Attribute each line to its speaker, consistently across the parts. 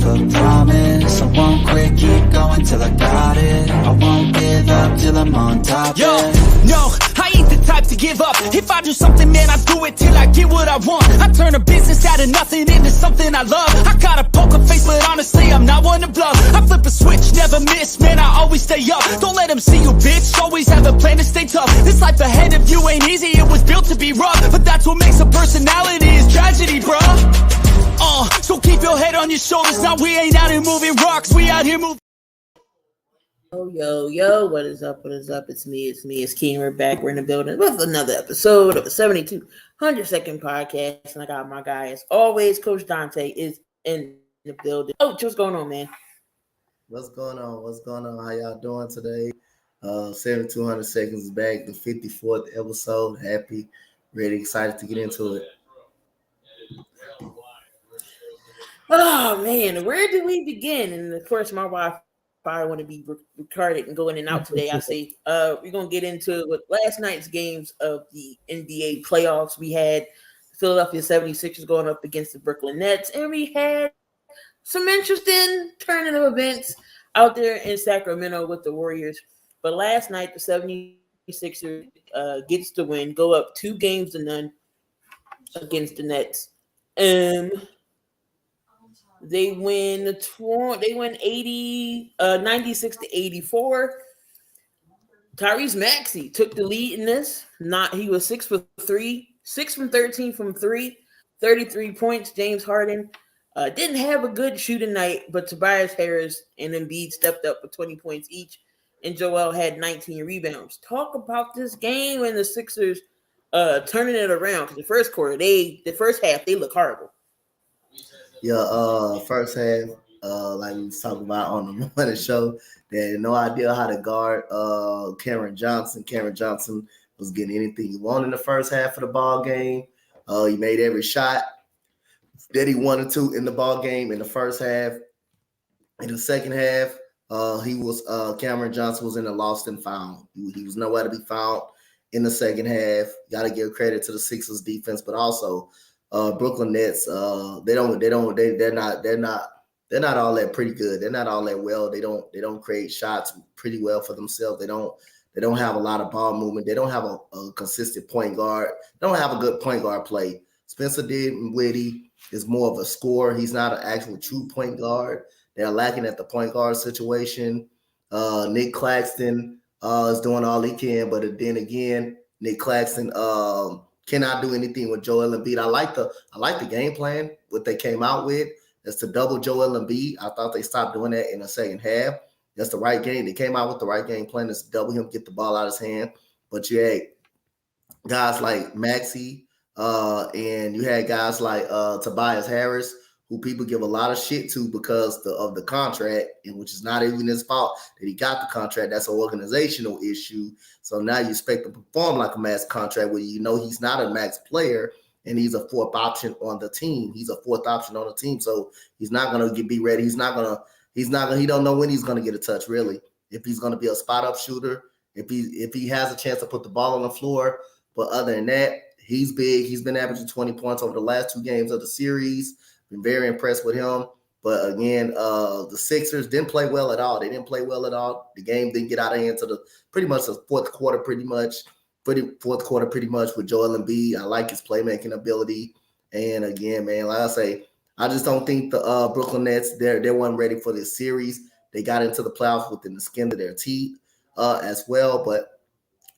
Speaker 1: a promise. I won't quit, keep going till I got it. I won't give up till I'm on top.
Speaker 2: Yo, no, I ain't the type to give up. If I do something, man, I do it till I get what I want. I turn a business out of nothing into something I love. I got a poker face, but honestly, I'm not one to bluff. I flip a switch, never miss, man, I always stay up. Don't let them see you, bitch, always have a plan to stay tough. This life ahead of you ain't easy, it was built to be rough. But that's what makes a personality, is tragedy, bruh. So keep your head on your shoulders. Now we ain't out here moving rocks, we out here moving.
Speaker 3: Yo, what is up? It's me, it's Key, and we're back. We're in the building with another episode of a 7,200-second podcast. And I got my guy, as always, Coach Donte is in the building. Coach, what's going on, man?
Speaker 4: What's going on? How y'all doing today? 7,200 seconds is back, the 54th episode. Happy, ready, excited to get into it.
Speaker 3: Oh, man, where do we begin? And, of course, my wife I want to be recorded and go in and out today. I say we're going to get into with last night's games of the NBA playoffs. We had Philadelphia 76ers going up against the Brooklyn Nets, and we had some interesting turning of events out there in Sacramento with the Warriors. But last night, the 76ers gets the win, go up 2-0 against the Nets. They win 96-84. Tyrese Maxey took the lead in this. He was 6 for 3, 6 from 13 from 3, 33 points. James Harden didn't have a good shooting night, but Tobias Harris and Embiid stepped up with 20 points each, and Joel had 19 rebounds. Talk about this game and the Sixers turning it around, because the first half they look horrible.
Speaker 4: Yeah, first half, like we was talking about on the morning show, they had no idea how to guard Cameron Johnson. Cameron Johnson was getting anything he wanted in the first half of the ball game. He made every shot that he wanted to in the ball game in the first half. In the second half, Cameron Johnson was in a lost and found. He was nowhere to be found in the second half. Got to give credit to the Sixers defense, but also Brooklyn Nets, they're not all that pretty good. They're not all that well. They don't create shots pretty well for themselves. They don't have a lot of ball movement. They don't have a consistent point guard. They don't have a good point guard play. Spencer Dinwiddie is more of a scorer. He's not an actual true point guard. They're lacking at the point guard situation. Nick Claxton is doing all he can, but then again, Nick Claxton cannot do anything with Joel Embiid. I like the game plan, what they came out with. That's to double Joel Embiid. I thought they stopped doing that in the second half. That's the right game. They came out with the right game plan, is to double him, get the ball out of his hand. But you had guys like Maxey, and you had guys like Tobias Harris, who people give a lot of shit to because of the contract, and which is not even his fault that he got the contract. That's an organizational issue. So now you expect to perform like a max contract where you know he's not a max player and he's a fourth option on the team. So he's not gonna be ready. He don't know when he's gonna get a touch, really. If he's gonna be a spot up shooter, if he has a chance to put the ball on the floor. But other than that, he's big. He's been averaging 20 points over the last 2 games of the series. Been very impressed with him. But again, the Sixers didn't play well at all. They didn't play well at all. The game didn't get out of hand until pretty much the fourth quarter pretty much with Joel Embiid. I like his playmaking ability. And again, man, like I say, I just don't think the Brooklyn Nets, they weren't ready for this series. They got into the playoffs within the skin of their teeth as well. But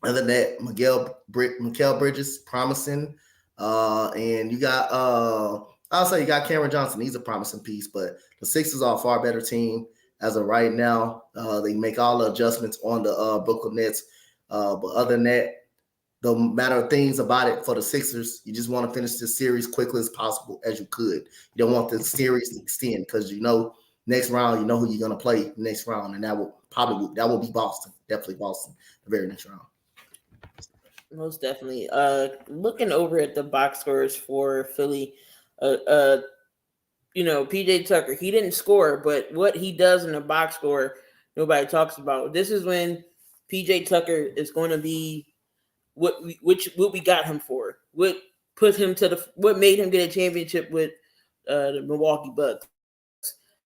Speaker 4: other than that, Mikal Bridges, promising. And you got I'll say you got Cameron Johnson. He's a promising piece, but the Sixers are a far better team as of right now. They make all the adjustments on the Brooklyn Nets. But other than that, the matter of things about it for the Sixers, you just want to finish this series quickly as possible as you could. You don't want the series to extend because next round, you know who you're going to play next round, and that will be Boston. Definitely Boston, the very next round.
Speaker 3: Most definitely. Looking over at the box scores for Philly, PJ Tucker, he didn't score, but what he does in the box score, nobody talks about. This is when PJ Tucker is going to be what we got him for. What made him get a championship with the Milwaukee Bucks.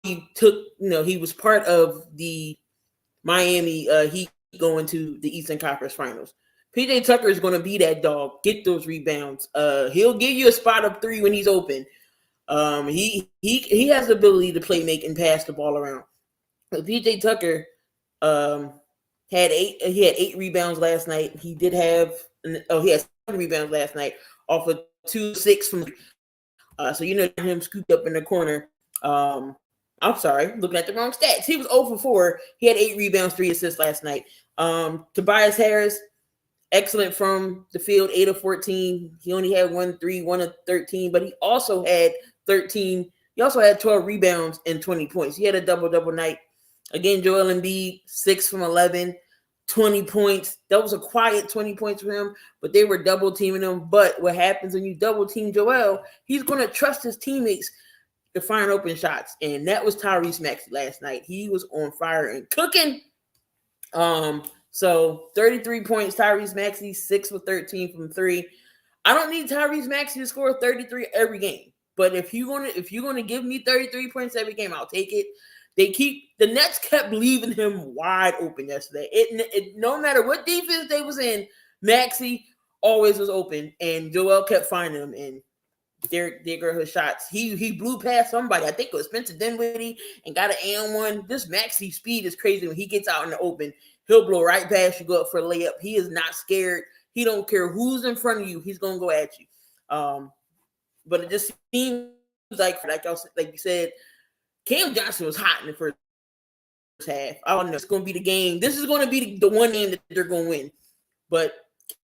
Speaker 3: he took, he was part of the Miami Heat going to the Eastern Conference Finals. PJ Tucker is going to be that dog. Get those rebounds. He'll give you a spot up three when he's open. He has the ability to play, make, and pass the ball around. But PJ Tucker had 8 rebounds last night. He had 7 rebounds last night off of 2-6 from. So him scooped up in the corner. I'm sorry, looking at the wrong stats. He was 0 for 4. He had 8 rebounds, 3 assists last night. Tobias Harris, excellent from the field, 8 of 14. He only had 1 3, 1 of 13, but he also had 13. He also had 12 rebounds and 20 points. He had a double-double night. Again, Joel Embiid, 6 from 11, 20 points. That was a quiet 20 points for him, but they were double-teaming him. But what happens when you double-team Joel, he's going to trust his teammates to find open shots. And that was Tyrese Maxey last night. He was on fire and cooking. So 33 points, Tyrese Maxey, 6 for 13 from 3. I don't need Tyrese Maxey to score 33 every game. But if you're gonna give me 33 points every game, I'll take it. The Nets kept leaving him wide open yesterday. It no matter what defense they was in, Maxey always was open, and Joel kept finding him. And there go his shots. He blew past somebody. I think it was Spencer Dinwiddie and got an and-1. This Maxey speed is crazy. When he gets out in the open, he'll blow right past you, go up for a layup. He is not scared. He don't care who's in front of you. He's gonna go at you. But it just seems like you said, Cam Johnson was hot in the first half. I don't know. It's going to be the game. This is going to be the one game that they're going to win. But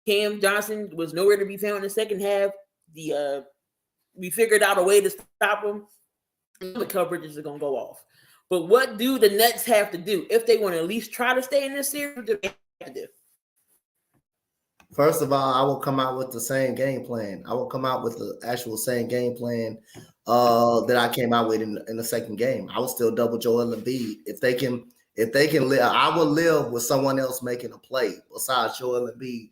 Speaker 3: Cam Johnson was nowhere to be found in the second half. We figured out a way to stop him. The coverages are going to go off. But what do the Nets have to do if they want to at least try to stay in this series? What do they have to do?
Speaker 4: First of all, I will come out with the same game plan. I will come out with the actual same game plan that I came out with in the second game. I will still double Joel Embiid. If they can live, I will live with someone else making a play besides Joel Embiid.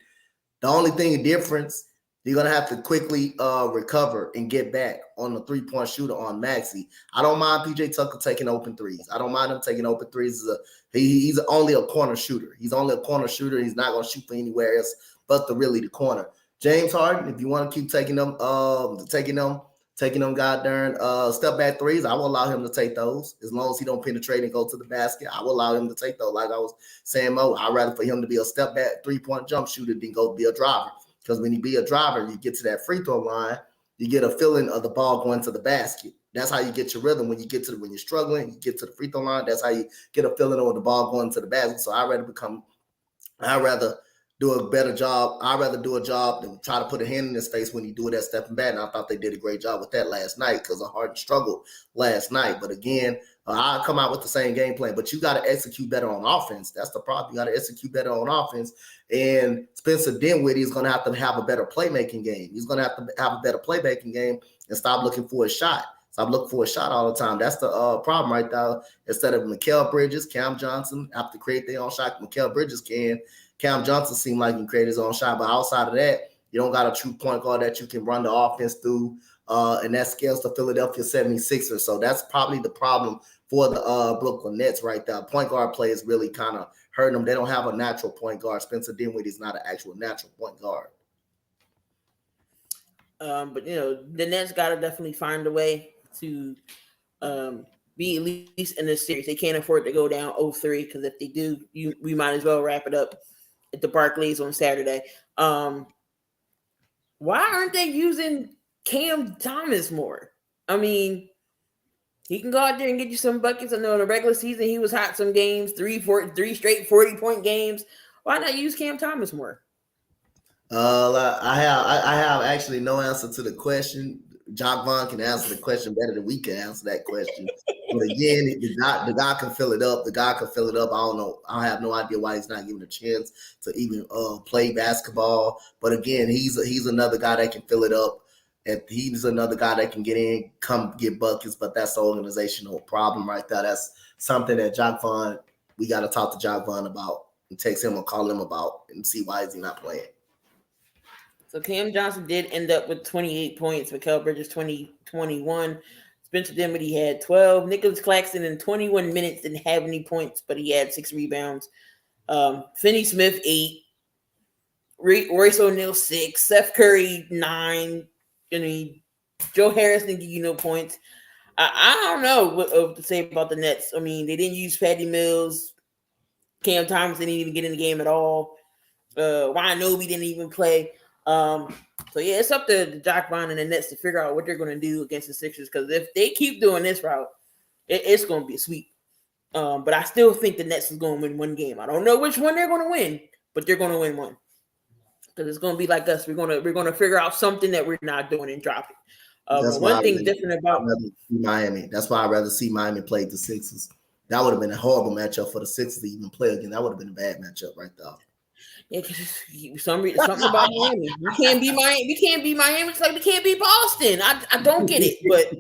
Speaker 4: The only thing difference, you're gonna have to quickly recover and get back on the 3-point shooter on Maxey. I don't mind PJ Tucker taking open threes. I don't mind him taking open threes. He's only a corner shooter. He's only a corner shooter. He's not gonna shoot for anywhere else but the corner. James Harden, if you want to keep taking them goddamn step back threes, I will allow him to take those as long as he don't penetrate and go to the basket. I will allow him to take those. Like I was saying, Mo, I'd rather for him to be a step back 3-point jump shooter than go be a driver. Because when you be a driver, you get to that free throw line, you get a feeling of the ball going to the basket. That's how you get your rhythm. When you're struggling, you get to the free throw line. That's how you get a feeling of the ball going to the basket. So I'd rather do a better job. I'd rather do a job than try to put a hand in his face when he do it at stepping back. And I thought they did a great job with that last night because Harden struggled last night. But again, I'll come out with the same game plan. But you got to execute better on offense. That's the problem. You got to execute better on offense. And Spencer Dinwiddie is going to have a better playmaking game. He's going to have a better playmaking game and stop looking for a shot. Stop looking for a shot all the time. That's the problem right there. Instead of Mikal Bridges, Cam Johnson have to create their own shot. Mikal Bridges can. Cam Johnson seemed like he created his own shot, but outside of that, you don't got a true point guard that you can run the offense through, and that scales to Philadelphia 76ers. So that's probably the problem for the Brooklyn Nets right there. Point guard play is really kind of hurting them. They don't have a natural point guard. Spencer Dinwiddie is not an actual natural point guard.
Speaker 3: But the Nets got to definitely find a way to be at least in this series. They can't afford to go down 0-3 because if they do, we might as well wrap it up at the Barclays on Saturday. Why aren't they using Cam Thomas more? I mean, he can go out there and get you some buckets. I know in the regular season he was hot some games, 3 straight 40-point games. Why not use Cam Thomas more?
Speaker 4: I have actually no answer to the question. Jock Vaughn can answer the question better than we can answer that question. But again, the guy can fill it up. The guy can fill it up. I don't know. I have no idea why he's not given a chance to even play basketball. But again, he's another guy that can fill it up. And he's another guy that can get in, come get buckets. But that's the organizational problem right there. That's something that Jock Vaughn, we got to talk to Jock Vaughn about and text him or call him about and see why is he not playing. So
Speaker 3: Cam Johnson did end up with 28 points. Mikal Bridges 21. Spencer Dinwiddie had 12. Nicholas Claxton in 21 minutes didn't have any points, but he had 6 rebounds. Finney Smith 8. Royce O'Neal 6. Seth Curry 9. Joe Harris didn't give you no points. I don't know what to say about the Nets. I mean, they didn't use Patty Mills. Cam Thomas didn't even get in the game at all. Ryan Noby didn't even play. So yeah, it's up to Jock Vaughn and the Nets to figure out what they're going to do against the Sixers. Because if they keep doing this route, it's going to be a sweep. But I still think the Nets is going to win one game. I don't know which one they're going to win, but they're going to win one. Because it's going to be like us. We're going to figure out something that we're not doing and drop it. One thing different about
Speaker 4: Miami. That's why I'd rather see Miami play the Sixers. That would have been a horrible matchup for the Sixers to even play again. That would have been a bad matchup right there.
Speaker 3: Yeah, because something about Miami. We can't be Miami. We can't be Miami. It's like we can't be Boston. I don't get it. But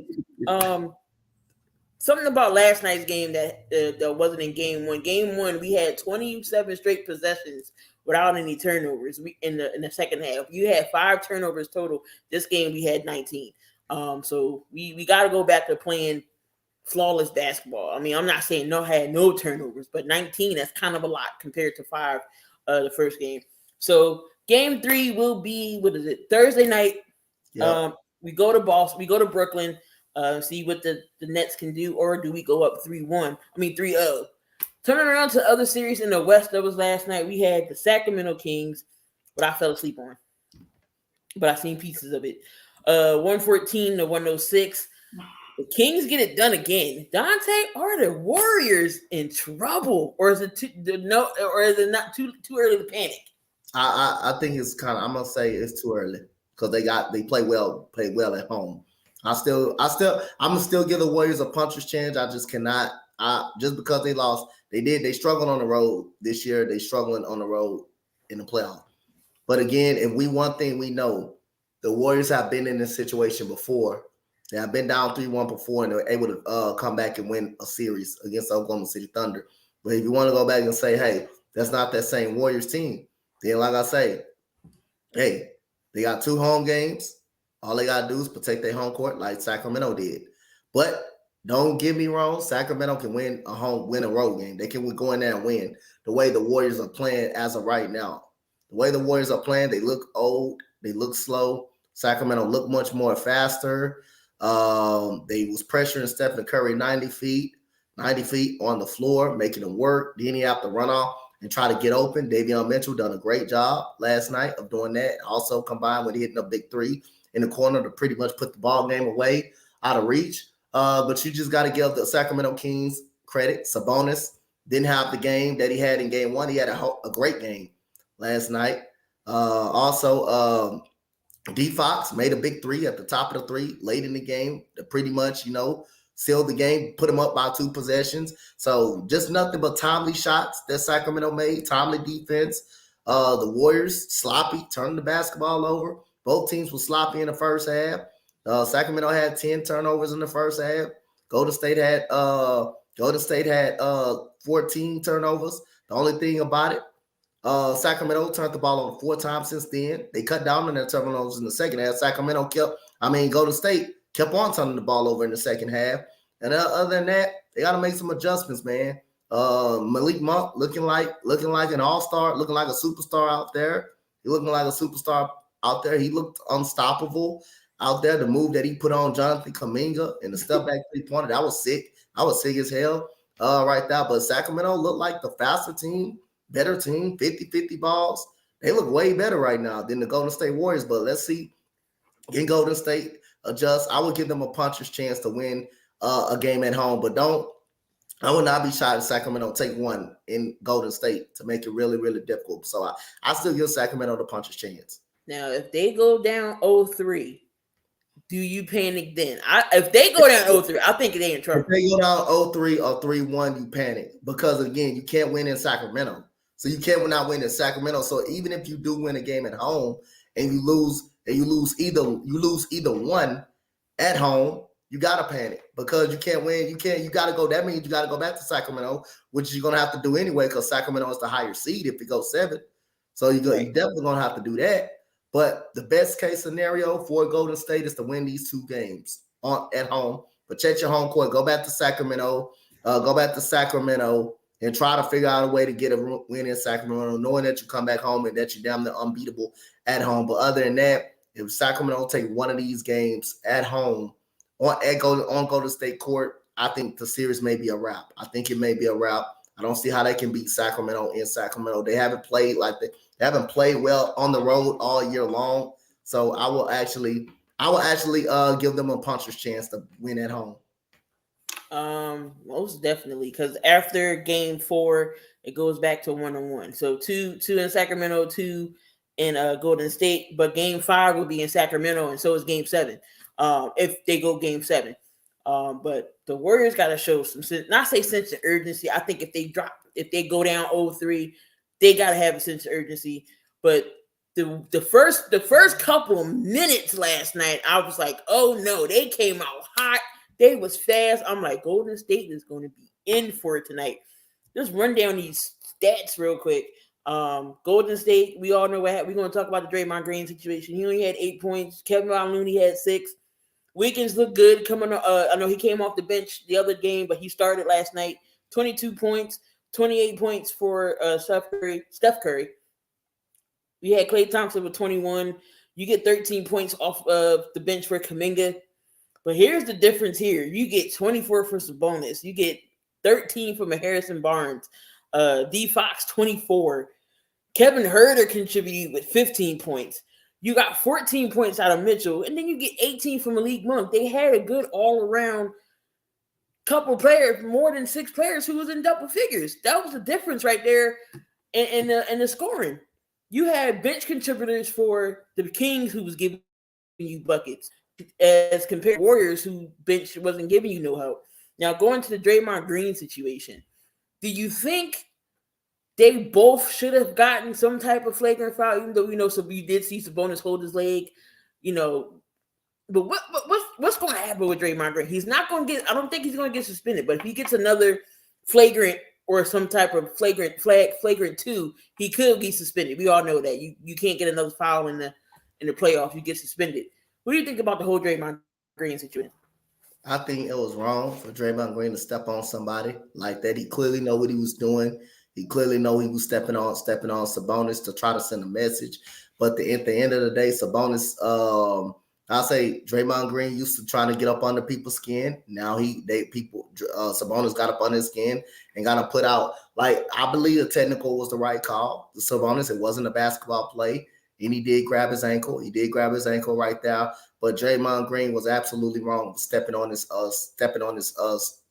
Speaker 3: something about last night's game that wasn't in game one. Game one, we had 27 straight possessions without any turnovers. In the second half, you had 5 turnovers total. This game, we had 19. So we got to go back to playing flawless basketball. I mean, I'm not saying had no turnovers, but 19, that's kind of a lot compared to 5 the first game. So game 3 will be, Thursday night. Yep. We go to Boston, we go to Brooklyn, see what the Nets can do, or do we go up 3-1? 3-0. Turning around to other series in the West that was last night, we had the Sacramento Kings, but I fell asleep on. But I seen pieces of it. 114 to 106. The Kings get it done again. Donte, are the Warriors in trouble, or is it not too early to panic?
Speaker 4: I think it's kind of. I'm gonna say it's too early because they played well at home. I'm gonna still give the Warriors a puncher's chance. I just cannot. Just because they lost, they struggled on the road this year. They struggling on the road in the playoff. But again, one thing we know, the Warriors have been in this situation before. They have been down 3-1 before, and they're able to come back and win a series against Oklahoma City Thunder. But if you want to go back and say, hey, that's not that same Warriors team, then like I say, hey, they got 2 home games. All they got to do is protect their home court like Sacramento did. But don't get me wrong, Sacramento can win a road game. They can go in there and win. The way the Warriors are playing as of right now, the way the Warriors are playing, they look old, they look slow. Sacramento look much more faster. They was pressuring Stephen Curry 90 feet on the floor, making him work. Then he have to run off and try to get open. Davion Mitchell done a great job last night of doing that. Also combined with hitting a big 3 in the corner to pretty much put the ball game away out of reach. But you just got to give the Sacramento Kings credit. Sabonis didn't have the game that he had in game 1. He had a great game last night. Also, D Fox made a big 3 at the top of the 3 late in the game to pretty much, sealed the game, put him up by 2 possessions. So just nothing but timely shots that Sacramento made, timely defense. The Warriors sloppy, turning the basketball over. Both teams were sloppy in the first half. Sacramento had 10 turnovers in the first half. Golden State had 14 turnovers. The only thing about it, Sacramento turned the ball over 4 times since then. They cut down on their turnovers in the second half. Golden State kept on turning the ball over in the second half. And other than that, they got to make some adjustments, man. Malik Monk looking like an all-star, looking like a superstar out there. He looked unstoppable out there. The move that he put on Jonathan Kuminga and the step back 3-pointer, that was sick. I was sick as hell right there. But Sacramento looked like the faster team, better team, 50-50 balls. They look way better right now than the Golden State Warriors. But let's see. Can Golden State adjust? I would give them a puncher's chance to win a game at home. But I would not be shy if Sacramento take one in Golden State to make it really, really difficult. So I still give Sacramento the puncher's chance.
Speaker 3: Now, if they go down 0-3, do you panic then? If they go down 0-3, I think they in trouble.
Speaker 4: If they go down 0-3 or 3-1, you panic. Because, again, you can't win in Sacramento. So you can't not win in Sacramento. So even if you do win a game at home and you lose either one at home, you gotta panic because you can't win. You gotta go. That means you gotta go back to Sacramento, which you're gonna have to do anyway because Sacramento is the higher seed if it goes 7. So you're definitely gonna have to do that. But the best case scenario for Golden State is to win these 2 games at home But check your home court. Go back to Sacramento. And try to figure out a way to get a win in Sacramento, knowing that you come back home and that you're damn near unbeatable at home. But other than that, if Sacramento take one of these games at home on Golden State court, I think the series may be a wrap. I think it may be a wrap. I don't see how they can beat Sacramento in Sacramento. They haven't played well on the road all year long. So I will actually give them a puncher's chance to win at home.
Speaker 3: Most definitely, because after game 4, it goes back to 1-1. So two in Sacramento, 2 in Golden State, but game 5 will be in Sacramento, and so is game 7. If they go game 7. But the Warriors got to show some sense of urgency. I think if they go down 0-3, they got to have a sense of urgency. But the first couple of minutes last night, I was like, oh no, they came out hot. They was fast. I'm like, Golden State is going to be in for it tonight. Just run down these stats real quick. Golden State, we all know what happened. We're going to talk about the Draymond Green situation. He only had 8 points. Kevin Looney had 6. Wiggins looked good coming. I know he came off the bench the other game, but he started last night. 22 points, 28 points for Steph Curry. We had Klay Thompson with 21. You get 13 points off of the bench for Kuminga. But here's the difference here. You get 24 for Sabonis. You get 13 from Harrison Barnes. D Fox, 24. Kevin Huerter contributed with 15 points. You got 14 points out of Mitchell. And then you get 18 from Malik Monk. They had a good all-around couple players, more than 6 players who was in double figures. That was the difference right there in the scoring. You had bench contributors for the Kings who was giving you buckets, as compared to Warriors who bench wasn't giving you no help. Now, going to the Draymond Green situation, do you think they both should have gotten some type of flagrant foul, even though, so we did see Sabonis hold his leg, but what's going to happen with Draymond Green? He's not going to get, I don't think he's going to get suspended, but if he gets another flagrant or some type of flagrant 2, he could be suspended. We all know that. You can't get another foul in the playoffs. You get suspended. What do you think about the whole Draymond Green situation?
Speaker 4: I think it was wrong for Draymond Green to step on somebody like that. He clearly know what he was doing. He clearly know he was stepping on Sabonis to try to send a message. But at the end of the day, Sabonis, I'll say Draymond Green used to trying to get up under people's skin. Now Sabonis got up under his skin and got him put out. Like, I believe the technical was the right call. The Sabonis, it wasn't a basketball play. And he did grab his ankle. He did grab his ankle right there. But Draymond Green was absolutely wrong stepping on his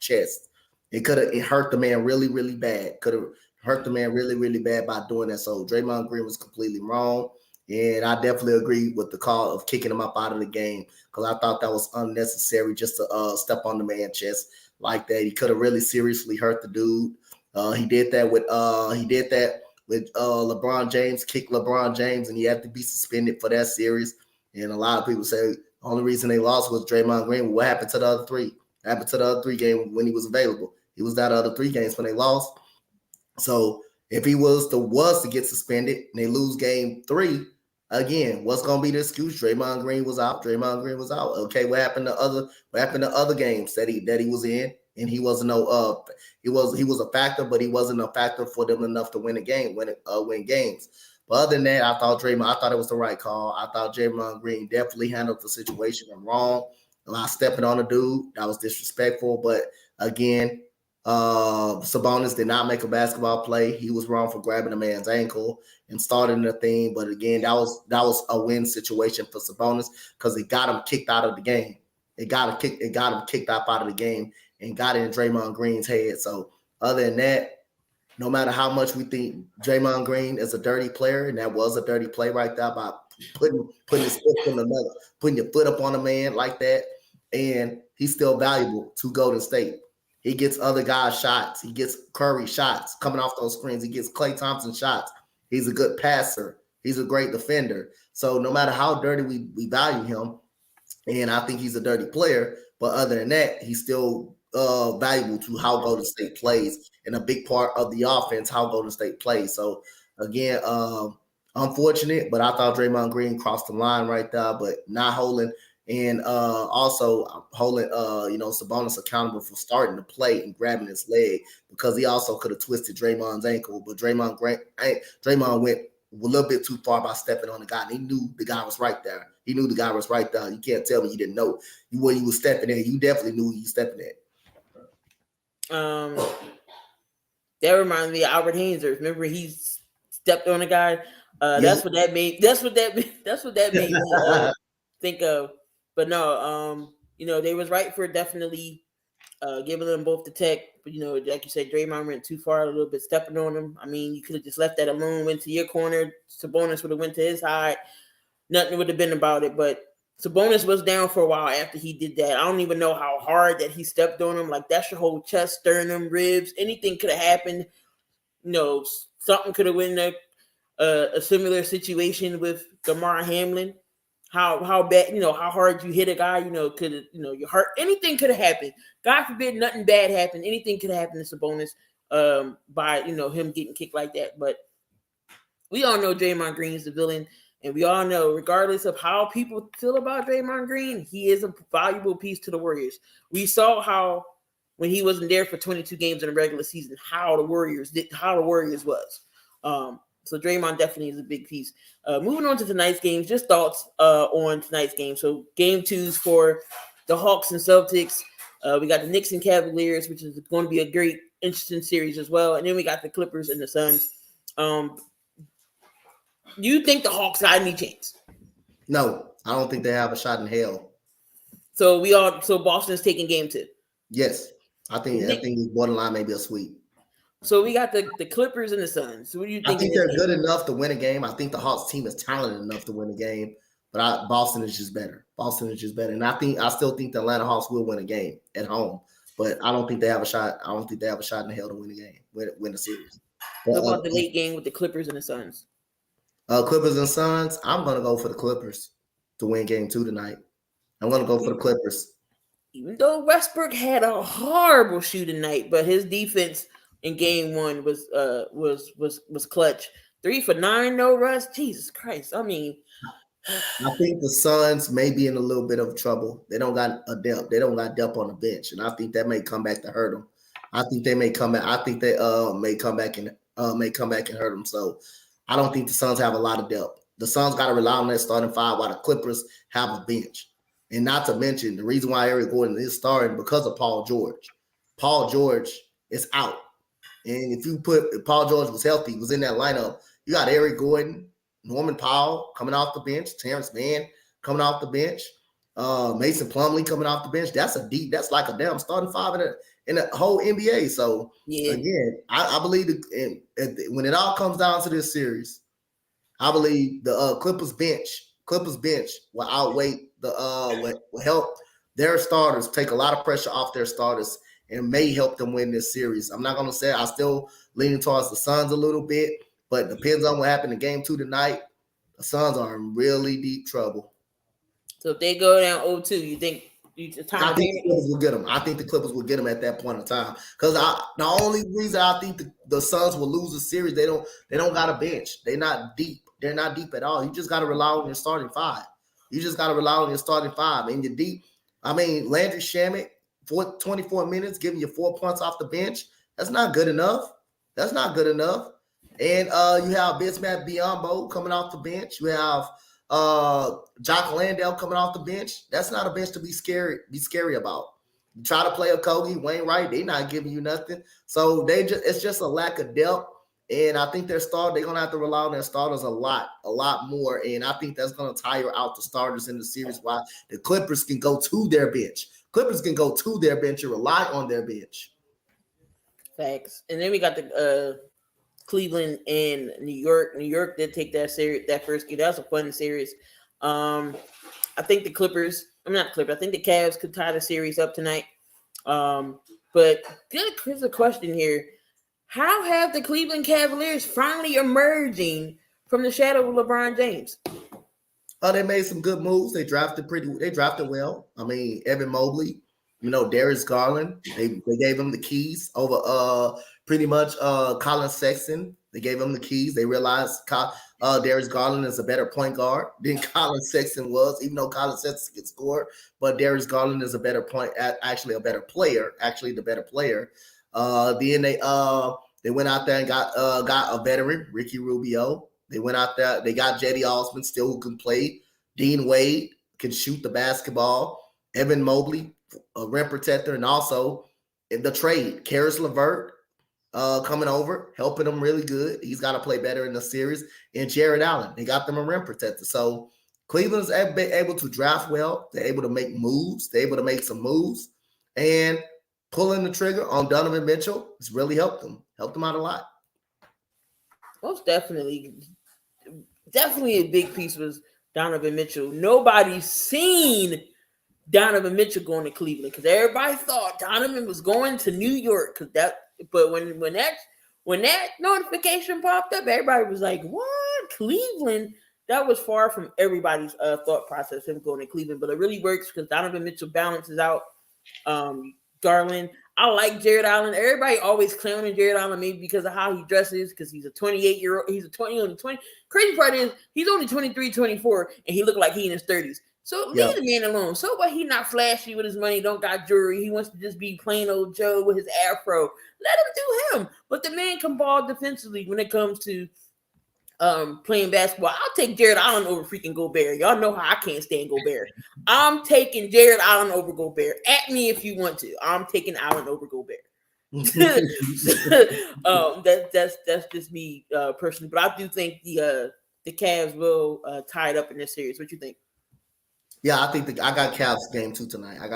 Speaker 4: chest. It hurt the man really, really bad. Could have hurt the man really, really bad by doing that. So Draymond Green was completely wrong. And I definitely agree with the call of kicking him up out of the game, because I thought that was unnecessary just to step on the man's chest like that. He could have really seriously hurt the dude. He did that with LeBron James, kicked LeBron James, and he had to be suspended for that series. And a lot of people say the only reason they lost was Draymond Green. What happened to the other 3? What happened to the other 3 games when he was available? He was that other 3 games when they lost. So if he was to get suspended and they lose game 3, again, what's going to be the excuse? Draymond Green was out. Okay, what happened to other games that he was in? And he wasn't he was a factor, but he wasn't a factor for them enough to win games. But other than that, I thought it was the right call. I thought Draymond Green definitely handled the situation wrong. By stepping on a dude, that was disrespectful. But again, Sabonis did not make a basketball play. He was wrong for grabbing a man's ankle and starting the thing. But again, that was a win situation for Sabonis, because it got him kicked out of the game. It got him kicked out of the game and got in Draymond Green's head. So other than that, no matter how much we think Draymond Green is a dirty player, and that was a dirty play right there by putting your foot up on a man like that, and he's still valuable to Golden State. He gets other guys shots. He gets Curry shots coming off those screens. He gets Klay Thompson shots. He's a good passer. He's a great defender. So no matter how dirty we value him, and I think he's a dirty player, but other than that, he's still valuable to how Golden State plays, and a big part of the offense, how Golden State plays. So again, unfortunate, but I thought Draymond Green crossed the line right there, but not holding and also holding Sabonis accountable for starting to play and grabbing his leg, because he also could have twisted Draymond's ankle, but Draymond went a little bit too far by stepping on the guy. And he knew the guy was right there. He knew the guy was right there. You can't tell me you didn't know where you was stepping in. You definitely knew you stepping in.
Speaker 3: That reminds me of Albert Hainzer. Remember he stepped on a guy. That's what that made. That's what that made me think of. But no, they was right for definitely giving them both the tech. But like you said, Draymond went too far a little bit, stepping on him. I mean, you could have just left that alone. Went to your corner. Sabonis would have went to his side. Nothing would have been about it. But Sabonis was down for a while after he did that. I don't even know how hard that he stepped on him. Like, that's your whole chest, sternum, ribs. Anything could have happened. Something could have been a similar situation with DeMar Hamlin. How bad, how hard you hit a guy, could your heart, anything could have happened. God forbid nothing bad happened. Anything could have happened to Sabonis by him getting kicked like that. But we all know Draymond Green is the villain. And we all know, regardless of how people feel about Draymond Green, he is a valuable piece to the Warriors. We saw how, when he wasn't there for 22 games in the regular season, how the Warriors was. So Draymond definitely is a big piece. Moving on to tonight's games, just thoughts on tonight's game. So game 2's for the Hawks and Celtics. We got the Knicks and Cavaliers, which is going to be a great, interesting series as well. And then we got the Clippers and the Suns. Do you think the Hawks got any chance?
Speaker 4: No, I don't think they have a shot in hell.
Speaker 3: So Boston's taking game 2.
Speaker 4: Yes, I think it's borderline maybe a sweep.
Speaker 3: So we got the Clippers and the Suns. So what do you think?
Speaker 4: I think they're good enough to win a game. I think the Hawks team is talented enough to win a game, but Boston is just better. And I still think the Atlanta Hawks will win a game at home, but I don't think they have a shot. I don't think they have a shot in hell to win a game, win a series.
Speaker 3: What about the late game with the Clippers and the Suns?
Speaker 4: Clippers and Suns, I'm going to go for the Clippers to win game 2 tonight. I'm going to go for the Clippers.
Speaker 3: Even though Westbrook had a horrible shooting night, but his defense in game 1 was clutch. 3 for 9, no rust. Jesus Christ. I mean,
Speaker 4: I think the Suns may be in a little bit of trouble. They don't got a depth. They don't got depth on the bench, and I think that may come back to hurt them. I think they may come back. I think they may come back and hurt them. So I don't think the Suns have a lot of depth. The Suns got to rely on their starting 5 while the Clippers have a bench. And not to mention, the reason why Eric Gordon is starting because of Paul George. Paul George is out. And if Paul George was healthy, was in that lineup, you got Eric Gordon, Norman Powell coming off the bench, Terrence Mann coming off the bench, Mason Plumlee coming off the bench. That's like a damn starting 5 in the whole NBA. So again, I believe when it all comes down to this series, I believe the Clippers bench will outweigh will help their starters, take a lot of pressure off their starters, and may help them win this series. I'm not going to say I'm still leaning towards the Suns a little bit, but it depends on what happened in game 2 tonight. The Suns are in really deep trouble.
Speaker 3: So if they go down 0-2, you think
Speaker 4: I think the Clippers will get them. I think the Clippers will get them at that point in time. Because the only reason I think the Suns will lose the series, they don't got a bench. They're not deep. They're not deep at all. You just got to rely on your starting 5. And you're deep. I mean, Landry Shamet, for 24 minutes, giving you 4 points off the bench. That's not good enough. And you have Bismack Biyombo coming off the bench. You have Jock Landale coming off the bench. That's not a bench to be scary about. You try to play a Kobe, Wainwright, they're not giving you nothing. So it's just a lack of depth. And I think they're going to have to rely on their starters a lot more. And I think that's going to tire out the starters in the series while the Clippers can go to their bench. And rely on their bench.
Speaker 3: Facts. And then we got the Cleveland and New York. New York did take that series, that first game. That was a fun series. I think the I think the Cavs could tie the series up tonight. But here's a question here. How have the Cleveland Cavaliers finally emerging from the shadow of LeBron James?
Speaker 4: They made some good moves. They drafted well. I mean, Evan Mobley, Darius Garland. They gave him the keys over pretty much Colin Sexton. They gave him the keys. They realized Darius Garland is a better point guard than Colin Sexton was, even though Colin Sexton can score. But Darius Garland is a better actually a better player, actually the better player. Then they went out there and got a veteran, Ricky Rubio. They went out there, they got Jetty Osman still who can play. Dean Wade can shoot the basketball. Evan Mobley, a rim protector, and also in the trade, Karis LeVert coming over, helping them really good. He's got to play better in the series. And Jared Allen, they got them a rim protector. So Cleveland's able to draft well. They're able to make moves. They're able to make some moves. And pulling the trigger on Donovan Mitchell has really helped them out a lot.
Speaker 3: Most definitely. Definitely a big piece was Donovan Mitchell. Nobody's seen Donovan Mitchell going to Cleveland because everybody thought Donovan was going to New York. But when that notification popped up, everybody was like, "What? Cleveland?" That was far from everybody's thought process, him going to Cleveland. But it really works because Donovan Mitchell balances out Garland. I like Jared Allen. Everybody always clowning Jared Allen maybe because of how he dresses, because he's a 28-year-old. He's a 20. Crazy part is he's only 23, 24, and he looked like he in his 30s. So leave the man alone. So what? He not flashy with his money, don't got jewelry. He wants to just be plain old Joe with his afro. Let him do him. But the man can ball defensively when it comes to playing basketball. I'll take Jared Allen over freaking Gobert. Y'all know how I can't stand Gobert. I'm taking Jared Allen over Gobert. At me if you want to. I'm taking Allen over Gobert. That's just me personally. But I do think the Cavs will tie it up in this series. What you think?
Speaker 4: Yeah, I think I got Cavs game 2 tonight. I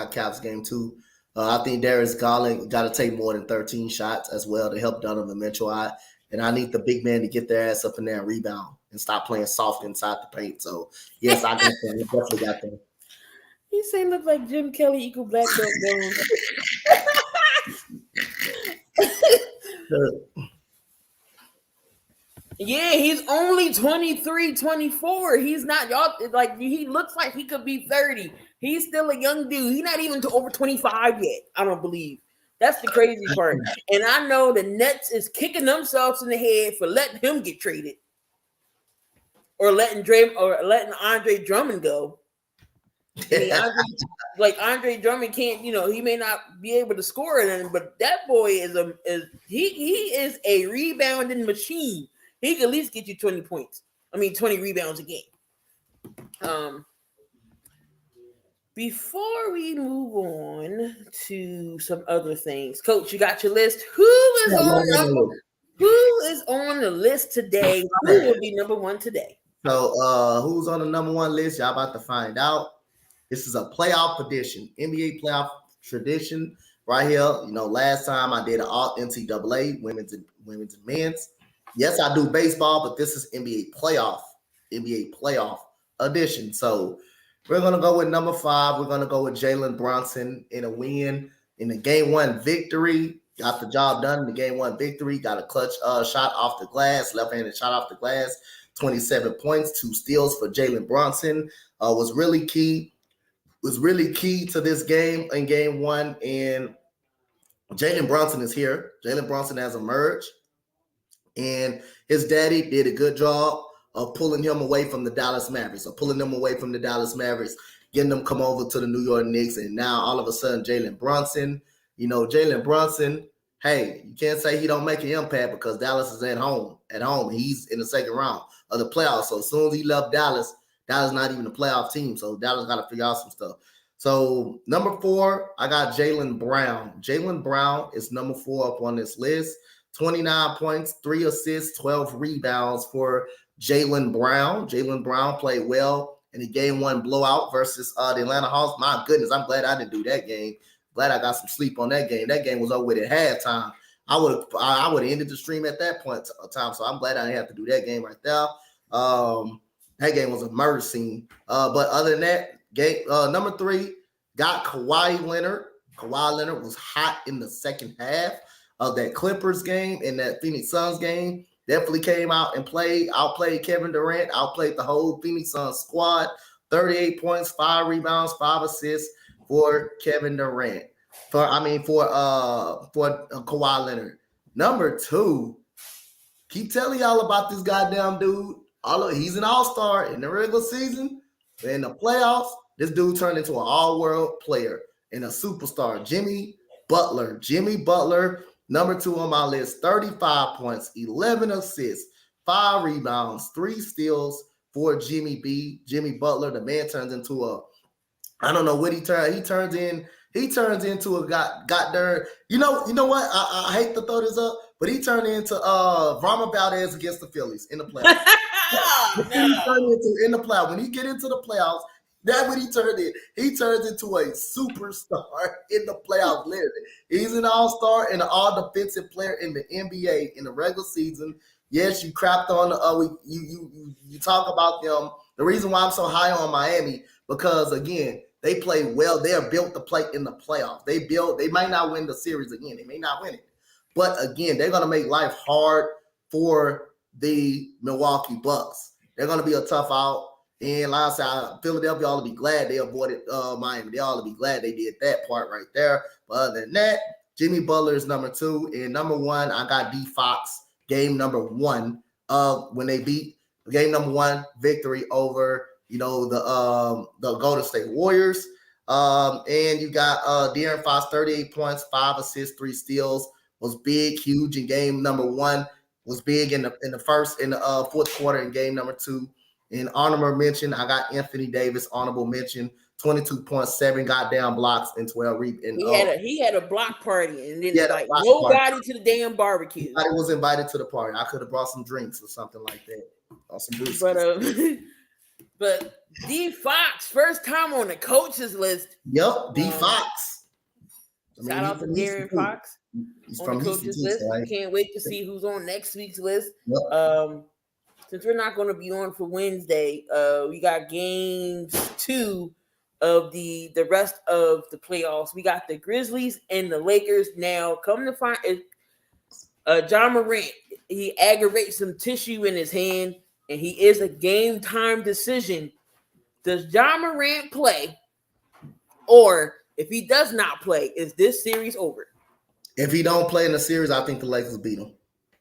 Speaker 4: think Darius Garland got to take more than 13 shots as well to help Donovan Mitchell out. And I need the big man to get their ass up in there and rebound and stop playing soft inside the paint. So, yes, I got them. I definitely got them.
Speaker 3: He say look like Jim Kelly equal black belt Bones. Yeah, he's only 23, 24. He's not, y'all, like, he looks like he could be 30. He's still a young dude. He's not even over 25 yet, I don't believe. That's the crazy part. And I know the Nets is kicking themselves in the head for letting him get traded. Or letting Andre Drummond go. I mean, Andre Drummond can't, he may not be able to score it, but that boy is a rebounding machine. He can at least get you 20 points. 20 rebounds a game. Before we move on to some other things, Coach, you got your list. Who is on the list today? Who will be number one today?
Speaker 4: So, who's on the number one list? Y'all about to find out. This is a playoff edition, NBA playoff tradition right here. Last time I did an all NCAA, women's and men's. Yes, I do baseball, but this is NBA playoff edition. So we're going to go with number 5. We're going to go with Jalen Brunson in a win in the game 1 victory. Got the job done in the game 1 victory. Got a clutch shot off the glass, left-handed shot off the glass. 27 points, 2 steals for Jalen Brunson. Was really key to this game in game 1. And Jalen Brunson is here. Jalen Brunson has emerged. And his daddy did a good job of pulling him away from the Dallas Mavericks, getting them come over to the New York Knicks. And now all of a sudden, Jalen Brunson, hey, you can't say he don't make an impact because Dallas is at home. He's in the second round of the playoffs. So as soon as he left Dallas not even a playoff team. So Dallas got to figure out some stuff. So number 4, I got Jaylen Brown. Jaylen Brown is number 4 up on this list. 29 points, 3 assists, 12 rebounds for Jaylen Brown. Jaylen Brown played well in the game 1 blowout versus the Atlanta Hawks. My goodness, I'm glad I didn't do that game. Glad I got some sleep on that game. That game was over with at halftime. I would have ended the stream at that point in time. So I'm glad I didn't have to do that game right there. That game was a murder scene. But other than that, game number 3 got Kawhi Leonard. Kawhi Leonard was hot in the second half of that Clippers game and that Phoenix Suns game. Definitely came out and outplayed Kevin Durant, outplayed the whole Phoenix Suns squad. 38 points, 5 rebounds, 5 assists for Kevin Durant. For Kawhi Leonard. Number 2, keep telling y'all about this goddamn dude. He's an all-star in the regular season. In the playoffs, this dude turned into an all-world player and a superstar. Jimmy Butler, number 2 on my list, 35 points, 11 assists, 5 rebounds, 3 steals for Jimmy Butler. The man turns into I don't know what he turns. He turns into a got there. You know what? I hate to throw this up, but he turned into Rama Valdez against the Phillies in the playoffs. In the playoffs. When he get into the playoffs, that's what he turned in. He turns into a superstar in the playoffs. Literally, he's an all-star and an all-defensive player in the NBA in the regular season. Yes, you crapped on you talk about them. The reason why I'm so high on Miami, because again, they play well. They are built to play in the playoffs. They might not win the series again. They may not win it. But again, they're going to make life hard for the Milwaukee Bucks. They're going to be a tough out. And like I said, Philadelphia ought to be glad they avoided Miami. They ought to be glad they did that part right there. But other than that, Jimmy Butler is number 2. And number 1, I got D Fox, game number 1 when they beat game number 1 victory over the Golden State Warriors. And you got De'Aaron Fox, 38 points, 5 assists, 3 steals. Was big, huge in game number 1. Was big in the fourth quarter in game number 2. In honorable mention, I got Anthony Davis, honorable mention, 22.7 goddamn blocks and 12 rebounds.
Speaker 3: He had a block party and then
Speaker 4: nobody
Speaker 3: to the damn barbecue.
Speaker 4: I was invited to the party. I could have brought some drinks or something like that. Or some brewskis.
Speaker 3: But D Fox, first time on the coaches list.
Speaker 4: Yep, D Fox.
Speaker 3: Shout out to De'Aaron Fox.
Speaker 4: He's
Speaker 3: on
Speaker 4: from
Speaker 3: the coaches list.
Speaker 4: So
Speaker 3: Can't wait to see who's on next week's list.
Speaker 4: Yep.
Speaker 3: Since we're not going to be on for Wednesday, we got games 2 of the rest of the playoffs. We got the Grizzlies and the Lakers. Now, come to find John Morant, he aggravates some tissue in his hand, and he is a game time decision. Does John Morant play? Or if he does not play, is this series over?
Speaker 4: If he don't play in the series, I think the Lakers beat him.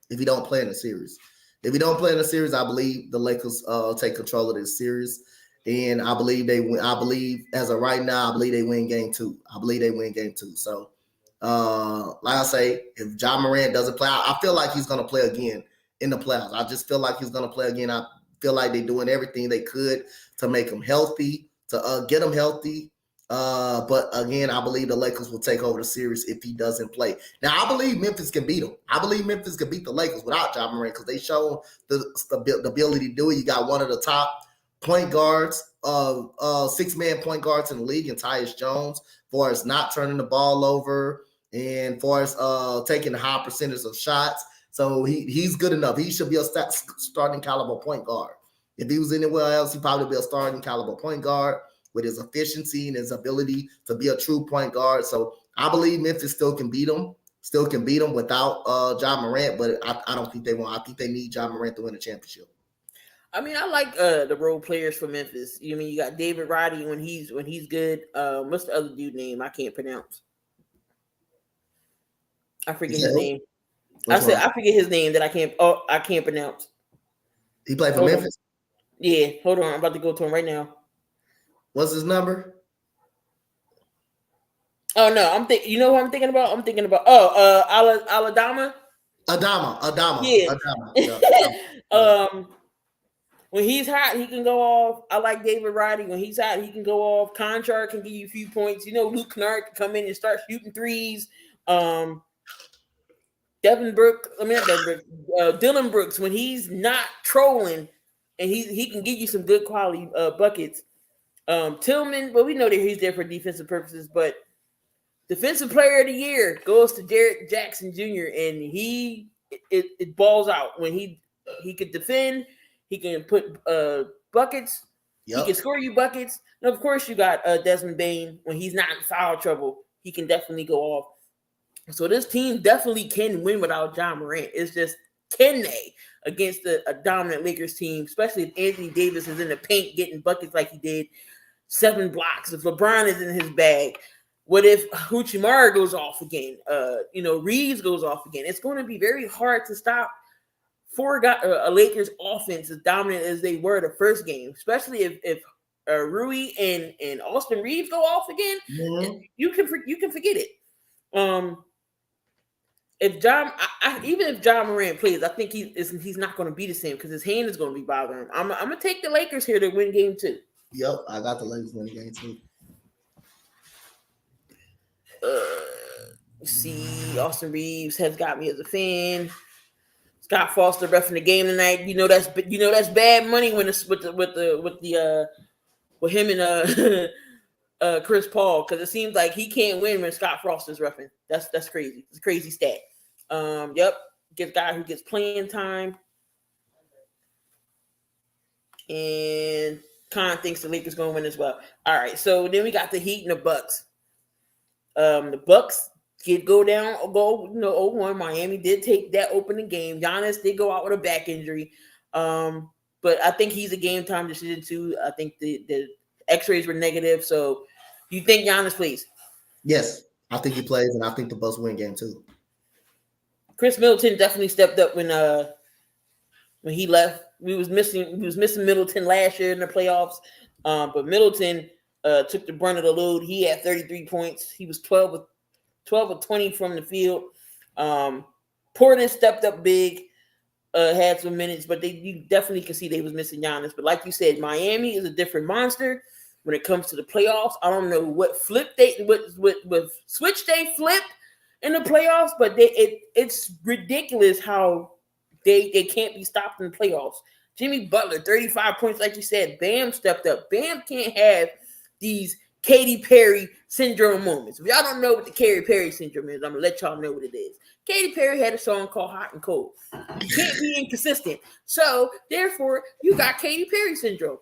Speaker 4: If he don't play in the series. If he don't play in the series, I believe the Lakers take control of this series. And I believe they win. I believe as of right now, I believe they win game 2. So, like I say, if John Morant doesn't play, I feel like he's going to play again in the playoffs. I just feel like he's going to play again. I feel like they're doing everything they could to make him healthy, to get him healthy. But again, I believe the Lakers will take over the series if he doesn't play. Now, I believe Memphis can beat them. I believe Memphis can beat the Lakers without John Morant because they show the ability to do it. You got one of the top point guards, 6-man point guards in the league, and Tyus Jones, for us not turning the ball over and for us taking a high percentage of shots. So he's good enough. He should be a starting caliber point guard. If he was anywhere else, he'd probably be a starting caliber point guard with his efficiency and his ability to be a true point guard. So I believe Memphis still can beat them without John Morant, but I don't think they won't. I think they need John Morant to win a championship.
Speaker 3: I mean, I like the role players for Memphis. You got David Roddy when he's good. What's the other dude name? I can't pronounce. I forget his name. I forget his name that I can't pronounce.
Speaker 4: He played for Memphis?
Speaker 3: Yeah, hold on. I'm about to go to him right now.
Speaker 4: What's his number?
Speaker 3: Oh no, you know who I'm thinking about? I'm thinking about Aladama.
Speaker 4: Adama.
Speaker 3: Yeah. When he's hot, he can go off. I like David Roddy. When he's hot, he can go off. Contract can give you a few points. Luke Kennard can come in and start shooting threes. Dylan Brooks, when he's not trolling, and he can give you some good quality buckets. Tillman, well, we know that he's there for defensive purposes, but defensive player of the year goes to Derek Jackson Jr. and it balls out when he could defend. He can put buckets. Yep. He can score you buckets. And of course, you got Desmond Bane. When he's not in foul trouble, he can definitely go off. So this team definitely can win without John Morant. It's just, can they against a dominant Lakers team, especially if Anthony Davis is in the paint getting buckets like he did, 7 blocks. If LeBron is in his bag, what if Huchimara goes off again? Reeves goes off again. It's going to be very hard to stop a Lakers offense as dominant as they were the first game, especially if Rui and Austin Reeves go off again, you can forget it. Even if John Morant plays, I think he's not going to be the same because his hand is going to be bothering him. I'm going to take the Lakers here to win game 2.
Speaker 4: Yep, I got the Lakers winning game 2.
Speaker 3: See, Austin Reeves has got me as a fan. Scott Foster reffing the game tonight. That's bad money when it's with him and Chris Paul, because it seems like he can't win when Scott Foster's reffing. That's crazy. It's a crazy stat. Yep, gets guy who gets playing time, and Khan thinks the Lakers going to win as well. All right, so then we got the Heat and the Bucks. The Bucks did go 0-1. Miami did take that opening game. Giannis did go out with a back injury. But I think he's a game time decision too. I think the x-rays were negative. So do you think Giannis plays?
Speaker 4: Yes, I think he plays, and I think the Bucks win game 2.
Speaker 3: Chris Middleton definitely stepped up when he left. We was missing Middleton last year in the playoffs. But Middleton took the brunt of the load. He had 33 points. He was 12 of 20 from the field. Porter stepped up big, had some minutes, but you definitely can see they was missing Giannis. But like you said, Miami is a different monster when it comes to the playoffs. I don't know what switch they flip in the playoffs, but it's ridiculous how they can't be stopped in the playoffs. Jimmy Butler, 35 points, like you said. Bam stepped up. Bam can't have these Katy Perry syndrome moments. If y'all don't know what the Katy Perry syndrome is, I'm going to let y'all know what it is. Katy Perry had a song called Hot and Cold. You can't be inconsistent. So, therefore, you got Katy Perry syndrome.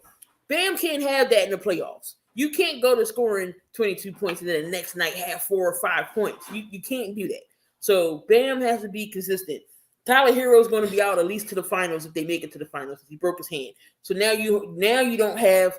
Speaker 3: Bam can't have that in the playoffs. You can't go to scoring 22 points and then the next night have 4 or 5 points. You can't do that. So, Bam has to be consistent. Tyler Hero's going to be out at least to the finals if they make it to the finals. He broke his hand. So now you don't have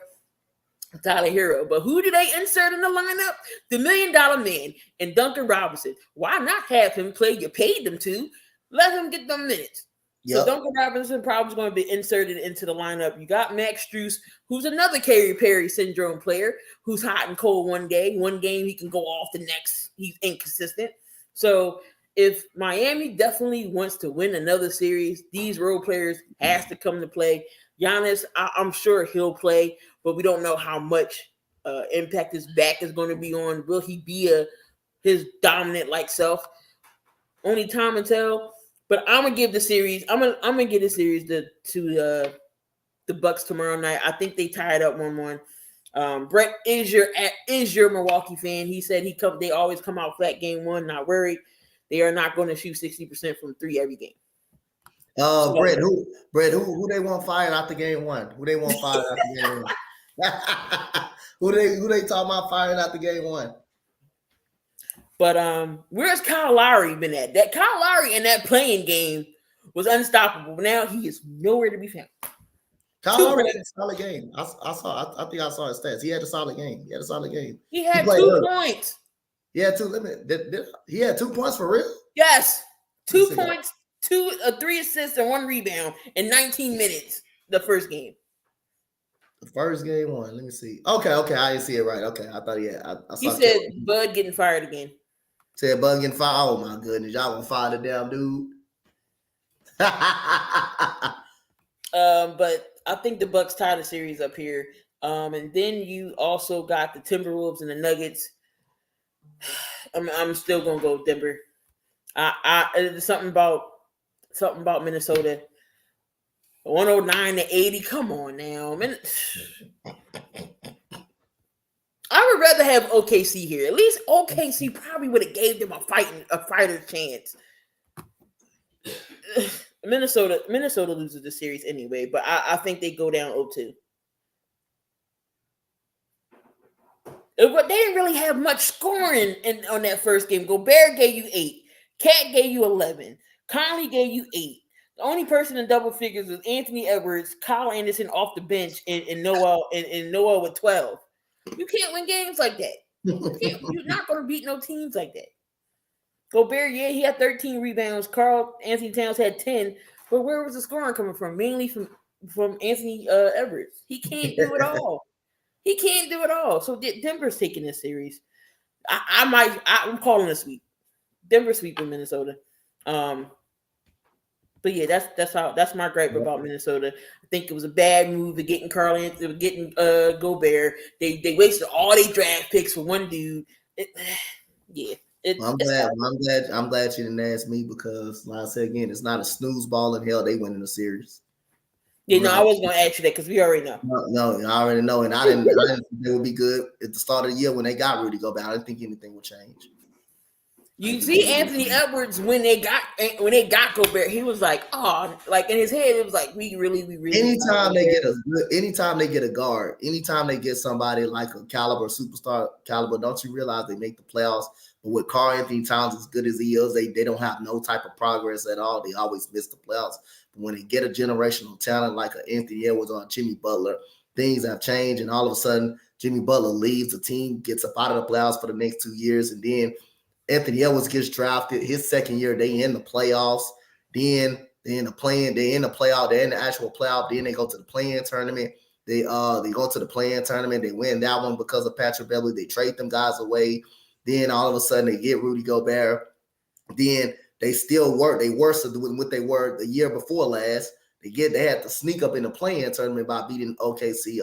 Speaker 3: Tyler Hero. But who do they insert in the lineup? The $1 Million Man and Duncan Robinson. Why not have him play? You paid them to. Let him get them minutes. Yep. So Duncan Robinson probably is going to be inserted into the lineup. You got Max Strus, who's another Katy Perry syndrome player, who's hot and cold one day. One game he can go off, the next he's inconsistent. So if Miami definitely wants to win another series, these role players has to come to play. Giannis, I'm sure he'll play, but we don't know how much impact his back is going to be on. Will he be his dominant like self? Only time will tell. But I'm gonna give the series. I'm gonna give the series to the Bucks tomorrow night. I think they tied up 1-1. Brett is your Milwaukee fan. He said they always come out flat game 1. Not worried. They are not going to shoot 60% from 3 every game.
Speaker 4: Brett, who they want fired after game 1? Who they want fired after game 1? Who they talking about firing after game 1?
Speaker 3: But where's Kyle Lowry been at? That Kyle Lowry in that playing game was unstoppable. Now he is nowhere to be found.
Speaker 4: Kyle Lowry had a solid game. I think I saw his stats. He had a solid game.
Speaker 3: He had 2 points.
Speaker 4: He had 2 he had 2 points for real?
Speaker 3: Yes. 2 points, 3 assists, and 1 rebound in 19 minutes the first game.
Speaker 4: The first game 1. Let me see. Okay. I didn't see it right. Okay. I thought he had. I saw
Speaker 3: he said Bud getting fired again.
Speaker 4: Said Bud getting fired. Oh my goodness. Y'all gonna fire the damn dude.
Speaker 3: But I think the Bucks tie the series up here. And then you also got the Timberwolves and the Nuggets. I'm still gonna go Denver. There's something about Minnesota. 109-80. Come on now, man. I would rather have OKC here. At least OKC probably would have gave them a fighter's chance. Minnesota loses the series anyway, but I think they go down 0-2. But they didn't really have much scoring on that first game. Gobert gave you 8. Cat gave you 11. Conley gave you 8. The only person in double figures was Anthony Edwards, Kyle Anderson off the bench, and Noah with 12. You can't win games like that. You're not going to beat no teams like that. Gobert, he had 13 rebounds. Anthony Towns had 10, But where was the scoring coming from? Mainly from Anthony Edwards. He can't do it all. He can't do it all. So Denver's taking this series. I'm calling a sweep. Denver sweeping Minnesota. But yeah, that's my gripe about Minnesota. I think it was a bad move of getting Gobert. They wasted all their draft picks for one dude.
Speaker 4: I'm glad you didn't ask me because, like I said again, it's not a snooze ball in hell. They win in the series.
Speaker 3: Yeah, no, I was going to ask you that because we already know.
Speaker 4: No, I already know, and I didn't think they would be good at the start of the year when they got Rudy Gobert. I didn't think anything would change.
Speaker 3: You see Anthony Edwards when they got Gobert, he was like, oh, like in his head, it was like we really.
Speaker 4: Anytime they get a guard, anytime they get somebody like a superstar caliber, don't you realize they make the playoffs? But with Karl-Anthony Towns, as good as he is, they don't have no type of progress at all. They always miss the playoffs. But when they get a generational talent like an Anthony Edwards or Jimmy Butler, things have changed, and all of a sudden Jimmy Butler leaves, the team gets up out of the playoffs for the next 2 years, and then Anthony Edwards gets drafted. His second year, they in the playoffs. Then they're in the playoff. They're in the actual playoff. Then they go to the play-in tournament. They go to the play-in tournament. They win that one because of Patrick Beverley. They trade them guys away. Then all of a sudden they get Rudy Gobert. Then they still work. They worse than what they were the year before last. They had to sneak up in the play-in tournament by beating OKC.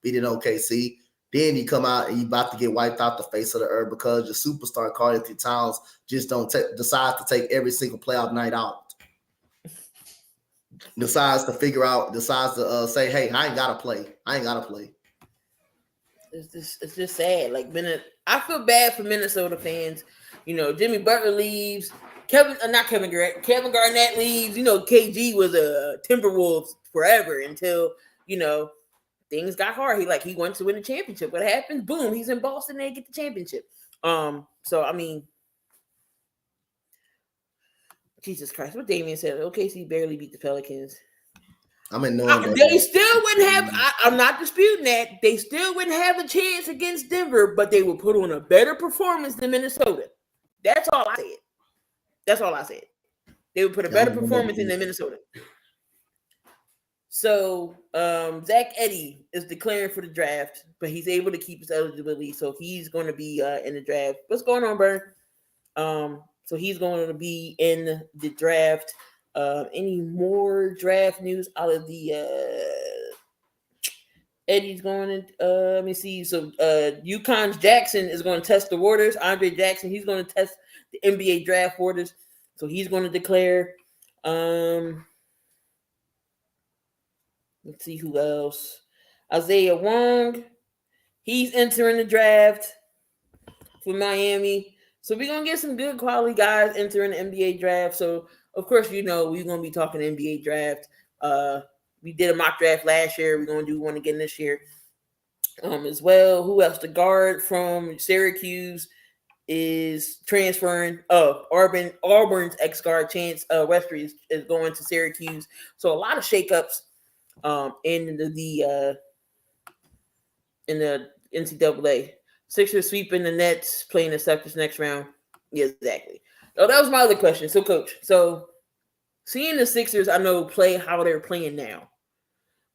Speaker 4: Beating OKC. Then you come out and you about to get wiped out the face of the earth because your superstar Karl-Anthony Towns just decides to take every single playoff night out. Decides to say, hey, I ain't gotta play.
Speaker 3: It's just sad. Like I feel bad for Minnesota fans. You know, Jimmy Butler leaves. Kevin Garnett leaves. You know, KG was a Timberwolves forever until, you know, things got hard. He went to win the championship. What happens? Boom, he's in Boston. They get the championship. So I mean, Jesus Christ, what Damian said. OKC barely beat the Pelicans. They still wouldn't have. I'm not disputing that. They still wouldn't have a chance against Denver, but they would put on a better performance than Minnesota. That's all I said. They would put a better performance than Minnesota. So Zach Edey is declaring for the draft, but he's able to keep his eligibility, so he's going to be in the draft. What's going on, Burn? So he's going to be in the draft. Any more draft news out of the Eddie's going in? Let me see. So UConn's Jackson is going to test the waters. Andre Jackson, he's going to test the NBA draft waters. So he's going to declare. Let's see who else. Isaiah Wong, he's entering the draft for Miami. So we're going to get some good quality guys entering the NBA draft. So, of course, you know, we're going to be talking NBA draft. We did a mock draft last year. We're going to do one again this year as well. Who else? The guard from Syracuse is transferring. Auburn's ex-guard Chance Westry is going to Syracuse. So a lot of shakeups in the NCAA. Sixers sweeping the Nets, playing the Celtics next round. Yeah, exactly. Oh, that was my other question. So, Coach, seeing the Sixers, I know, play how they're playing now,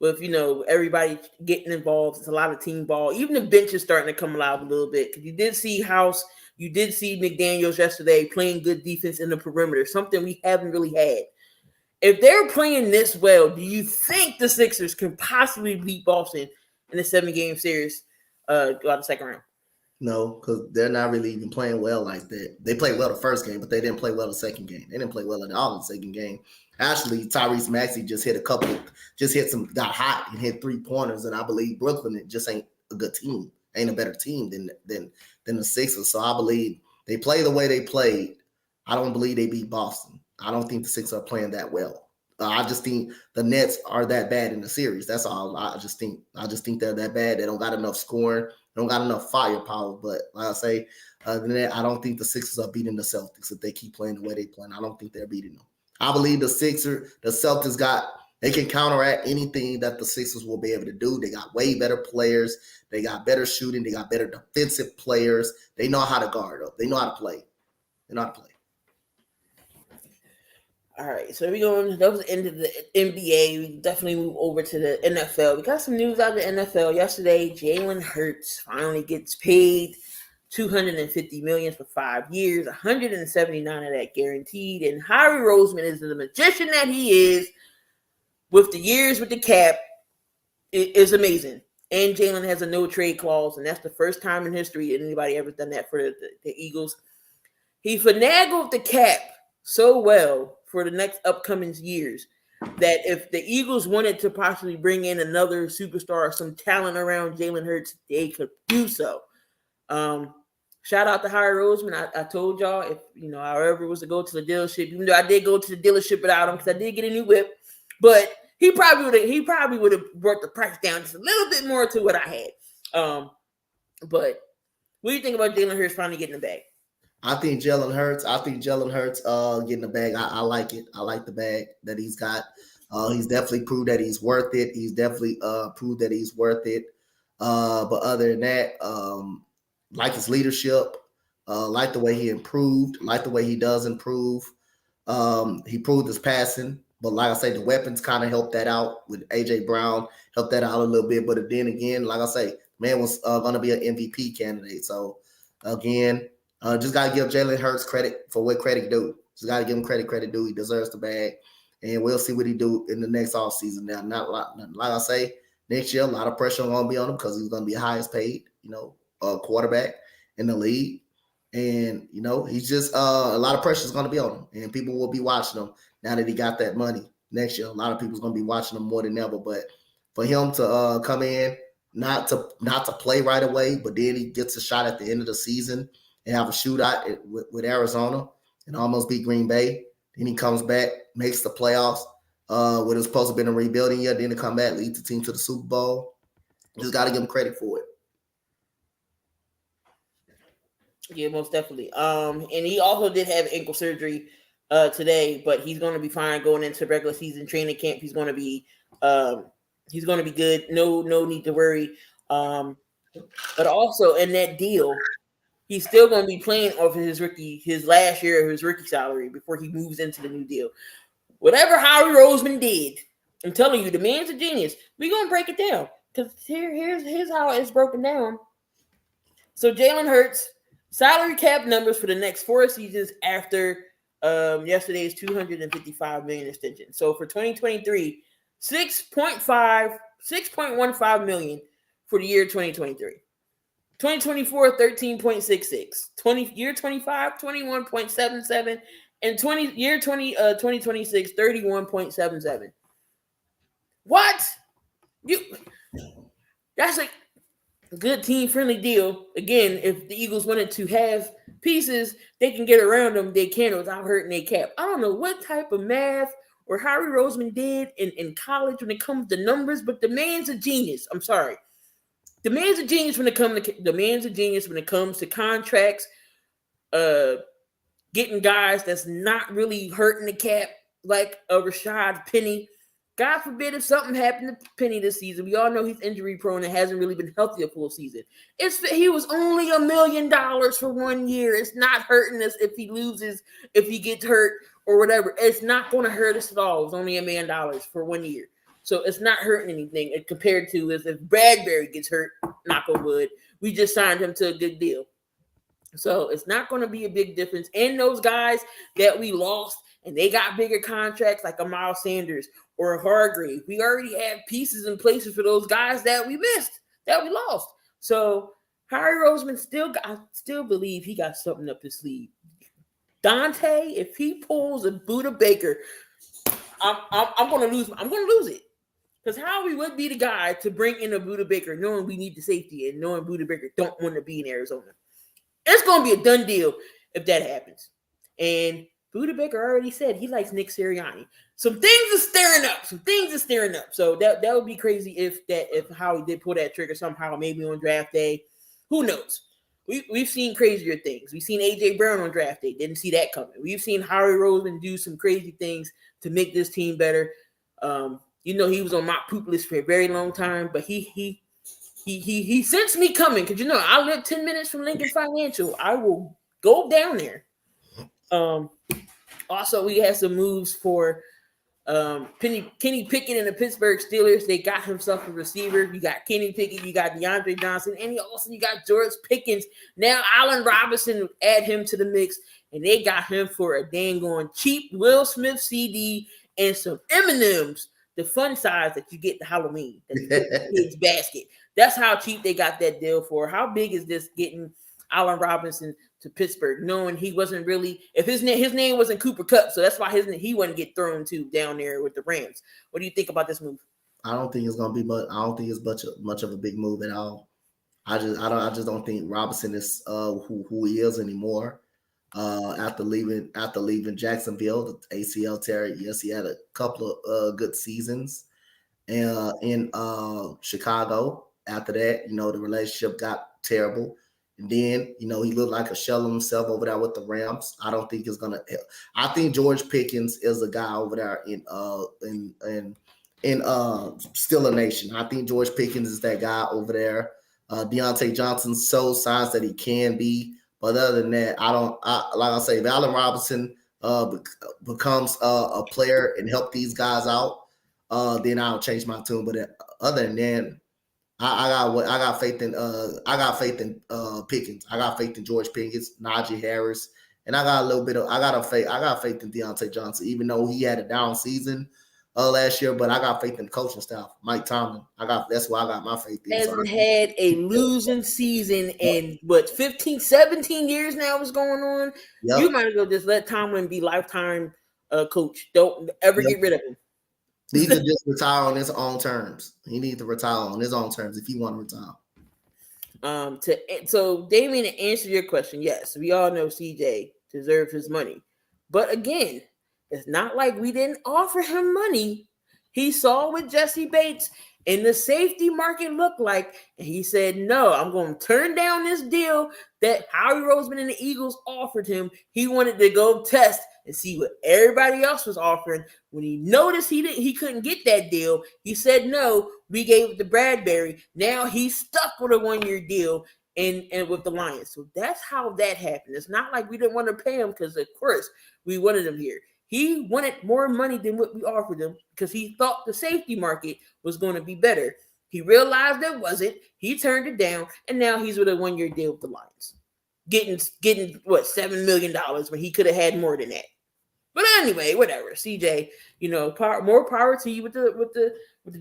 Speaker 3: with, you know, everybody getting involved, it's a lot of team ball. Even the bench is starting to come alive a little bit. Because you did see House, you did see McDaniels yesterday playing good defense in the perimeter, something we haven't really had. If they're playing this well, do you think the Sixers can possibly beat Boston in a 7-game series go out the second round?
Speaker 4: No, because they're not really even playing well like that. They played well the first game, but they didn't play well the second game. They didn't play well at all in the second game. Actually, Tyrese Maxey got hot and hit 3-pointers, and I believe Brooklyn just ain't a good team, ain't a better team than the Sixers. So I believe they play the way they played. I don't believe they beat Boston. I don't think the Sixers are playing that well. I just think the Nets are that bad in the series. That's all. I just think they're that bad. They don't got enough scoring. They don't got enough firepower. But like I say, other than that, I don't think the Sixers are beating the Celtics if they keep playing the way they play. I don't think they're beating them. I believe the Celtics they can counteract anything that the Sixers will be able to do. They got way better players. They got better shooting. They got better defensive players. They know how to guard up. They know how to play.
Speaker 3: All right, so that was the end of the NBA. We definitely move over to the NFL. We got some news out of the NFL yesterday. Jalen Hurts finally gets paid $250 million for 5 years, 179 of that guaranteed. And Harry Roseman is the magician that he is with the years with the cap. It is amazing. And Jalen has a no trade clause, and that's the first time in history anybody ever done that for the Eagles. He finagled the cap so well for the next upcoming years that if the Eagles wanted to possibly bring in another superstar, some talent around Jalen Hurts, they could do so. Shout out to Harry Roseman. I told y'all, if however it was to go to the dealership, even though I did go to the dealership without him because I did get a new whip, but he probably would have brought the price down just a little bit more to what I had. But what do you think about Jalen Hurts finally getting the bag?
Speaker 4: I think Jalen Hurts getting the bag. I like it. I like the bag that he's got. He's definitely proved that he's worth it. He's definitely proved that he's worth it. But other than that, like his leadership, like the way he improved, like the way he does improve. He proved his passing, but like I say, the weapons kind of helped that out with AJ Brown, helped that out a little bit. But then again, like I say, man was going to be an MVP candidate. So again, just got to give Jalen Hurts credit for what credit due. Just got to give him credit due. He deserves the bag. And we'll see what he do in the next offseason. Now, like I say, next year, a lot of pressure going to be on him because he's going to be the highest paid, quarterback in the league. And, he's just a lot of pressure is going to be on him. And people will be watching him now that he got that money next year. A lot of people's going to be watching him more than ever. But for him to come in, not to play right away, but then he gets a shot at the end of the season and have a shootout with Arizona and almost beat Green Bay. Then he comes back, makes the playoffs. When it was supposed to be in a rebuilding year, then to come back, lead the team to the Super Bowl. Just got to give him credit for it.
Speaker 3: Yeah, most definitely. And he also did have ankle surgery today, but he's going to be fine going into regular season training camp. He's going to be good. No need to worry. But also in that deal, he's still going to be playing off of his last year of his rookie salary before he moves into the new deal. Whatever Harry Roseman did, I'm telling you, the man's a genius. We're going to break it down because here's how it's broken down. So Jalen Hurts, salary cap numbers for the next 4 seasons after yesterday's $255 million extension. So for 2023, $6.15 million for the year 2023. 2024, 13.66. Year 25, 21.77. And 2026, 31.77. What? That's a good team-friendly deal. Again, if the Eagles wanted to have pieces, they can get around them. They can without hurting their cap. I don't know what type of math or Harry Roseman did in college when it comes to numbers, but the man's a genius. I'm sorry. The man's a genius when it comes to contracts, getting guys that's not really hurting the cap, like a Rashad Penny. God forbid if something happened to Penny this season. We all know he's injury prone and hasn't really been healthy a full season. He was only $1 million for 1 year. It's not hurting us if he loses, if he gets hurt or whatever. It's not going to hurt us at all. It's only $1 million for 1 year. So it's not hurting anything compared to as if Bradbury gets hurt, knock on wood. We just signed him to a good deal. So it's not going to be a big difference. And those guys that we lost and they got bigger contracts like a Miles Sanders or a Hargrave, we already have pieces in places for those guys that we missed, that we lost. So Harry Roseman I still believe he got something up his sleeve. Donte, if he pulls a Buda Baker, I'm going to lose. I'm going to lose it. Because Howie would be the guy to bring in a Buda Baker, knowing we need the safety and knowing Buda Baker don't want to be in Arizona. It's going to be a done deal if that happens. And Buda Baker already said he likes Nick Sirianni. Some things are stirring up. So that would be crazy if Howie did pull that trigger somehow, maybe on draft day. Who knows? We've seen crazier things. We've seen AJ Brown on draft day. Didn't see that coming. We've seen Harry Roseman do some crazy things to make this team better. He was on my poop list for a very long time, but he sensed me coming because I live 10 minutes from Lincoln Financial. I will go down there. Also, we had some moves for Kenny Pickett and the Pittsburgh Steelers. They got himself a receiver. You got Kenny Pickett, you got DeAndre Johnson, and you got George Pickens. Now Allen Robinson, add him to the mix, and they got him for a dang on cheap Will Smith CD and some M&Ms, the fun size that you get to Halloween, the kids basket. That's how cheap they got that deal for. How big is this getting Allen Robinson to Pittsburgh, knowing he wasn't really, if his name wasn't Cooper Kupp, so that's why he wouldn't get thrown to down there with the Rams. What do you think about this move?
Speaker 4: I don't think it's gonna be much. I don't think it's much of a big move at all. I just don't think Robinson is who he is anymore. After leaving Jacksonville, the ACL tear. Yes, he had a couple of good seasons in Chicago. After that, the relationship got terrible. And then, he looked like a shell of himself over there with the Rams. I don't think it's gonna help. I think George Pickens is a guy over there in Steeler Nation. I think George Pickens is that guy over there. Deontay Johnson shows signs that he can be, but other than that, like I say, if Allen Robinson becomes a player and help these guys out, then I'll change my tune. But other than that, I got faith in Pickens. I got faith in George Pickens, Najee Harris, and I got faith in Deontay Johnson, even though he had a down season last year. But I got faith in the coaching staff, Mike Tomlin. That's why I got my faith in.
Speaker 3: Hasn't had a losing season in 15, 17 years now. What's going on? Yep. You might as well just let Tomlin be lifetime coach. Don't ever get rid of him.
Speaker 4: He needs to just retire on his own terms. He needs to retire on his own terms if he want to retire.
Speaker 3: So Damien, to answer your question, yes, we all know CJ deserves his money. But again, it's not like we didn't offer him money. He saw what Jesse Bates and the safety market looked like, and he said, no, I'm going to turn down this deal that Howie Roseman and the Eagles offered him. He wanted to go test and see what everybody else was offering. When he noticed he couldn't get that deal, he said no. We gave it to Bradbury. Now he's stuck with a 1-year deal and with the Lions. So that's how that happened. It's not like we didn't want to pay him because, of course, we wanted him here. He wanted more money than what we offered him because he thought the safety market was going to be better. He realized it wasn't. He turned it down, and now he's with a 1-year deal with the Lions, getting what, $7 million when he could have had more than that. But anyway, whatever. CJ, more power to you with the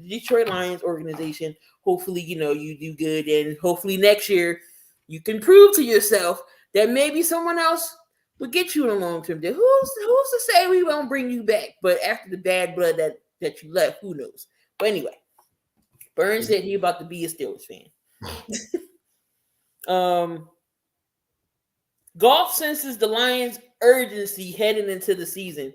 Speaker 3: Detroit Lions organization. Hopefully, you do good, and hopefully next year you can prove to yourself that maybe someone else will get you in a long-term deal. Who's to say we won't bring you back? But after the bad blood that you left, who knows? But anyway, Burns said he about to be a Steelers fan. Golf senses the Lions' urgency heading into the season.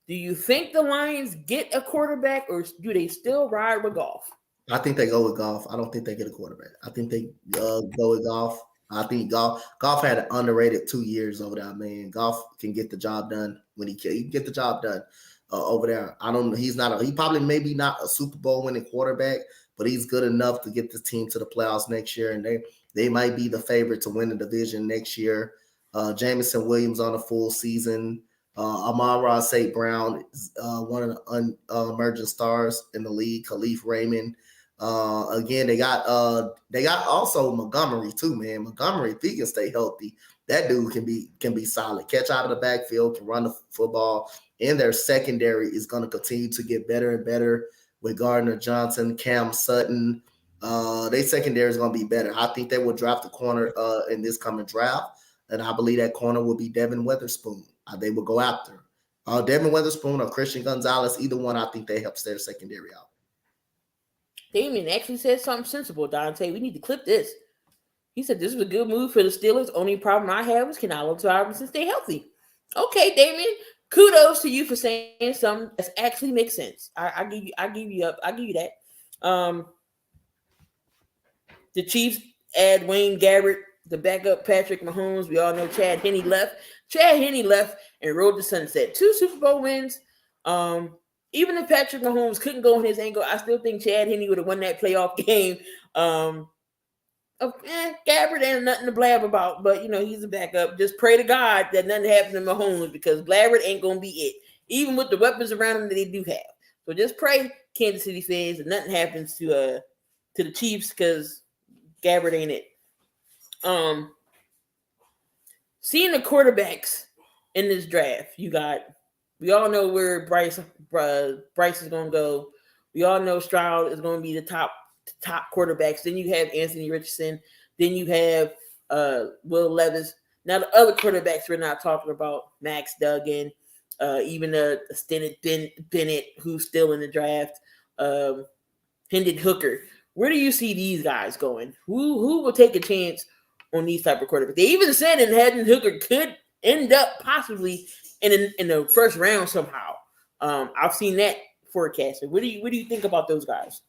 Speaker 3: Do you think the Lions get a quarterback, or do they still ride with Goff?
Speaker 4: I think they go with Goff. I don't think they get a quarterback. I think they go with Goff. I think Goff had an underrated 2 years over there, man. Goff can get the job done when he can get the job done over there. I don't know. He probably maybe not a Super Bowl winning quarterback, but he's good enough to get the team to the playoffs next year, and they might be the favorite to win the division next year. Jamison Williams on a full season. Amon-Ra St. Brown is one of the emerging stars in the league. Khalif Raymond. Again, they got also Montgomery too, man. Montgomery, if he can stay healthy, that dude can be solid. Catch out of the backfield, can run the football, and their secondary is going to continue to get better and better with Gardner Johnson, Cam Sutton. Their secondary is going to be better. I think they will draft a corner in this coming draft. And I believe that corner will be Devin Witherspoon. They will go after Devin Witherspoon or Christian Gonzalez. Either one, I think they help their secondary out.
Speaker 3: Damien actually said something sensible, Donte. We need to clip this. He said this was a good move for the Steelers. Only problem I have is can Allen Robinson stay healthy? Okay, Damien. Kudos to you for saying something that actually makes sense. I give you that. The Chiefs add Wayne Garrett, the backup Patrick Mahomes. We all know Chad Henne left. Chad Henne left and rode the sunset. 2 Super Bowl wins. Even if Patrick Mahomes couldn't go on his ankle, I still think Chad Henne would have won that playoff game. Gabbert ain't nothing to blab about, but he's a backup. Just pray to God that nothing happens to Mahomes because Gabbert ain't gonna be it, even with the weapons around him that they do have. So just pray, Kansas City fans, that nothing happens to the Chiefs because Gabbert ain't it. Seeing the quarterbacks in this draft, we all know where Bryce is gonna go. We all know Stroud is gonna be the top quarterbacks. Then you have Anthony Richardson. Then you have Will Levis. Now the other quarterbacks we're not talking about, Max Duggan, even Stennet Bennett, who's still in the draft, Hendon Hooker. Where do you see these guys going? Who will take a chance on these type of quarterbacks? They even said Hendon Hooker could end up possibly in the first round somehow. I've seen that forecasted. What do you think about those guys?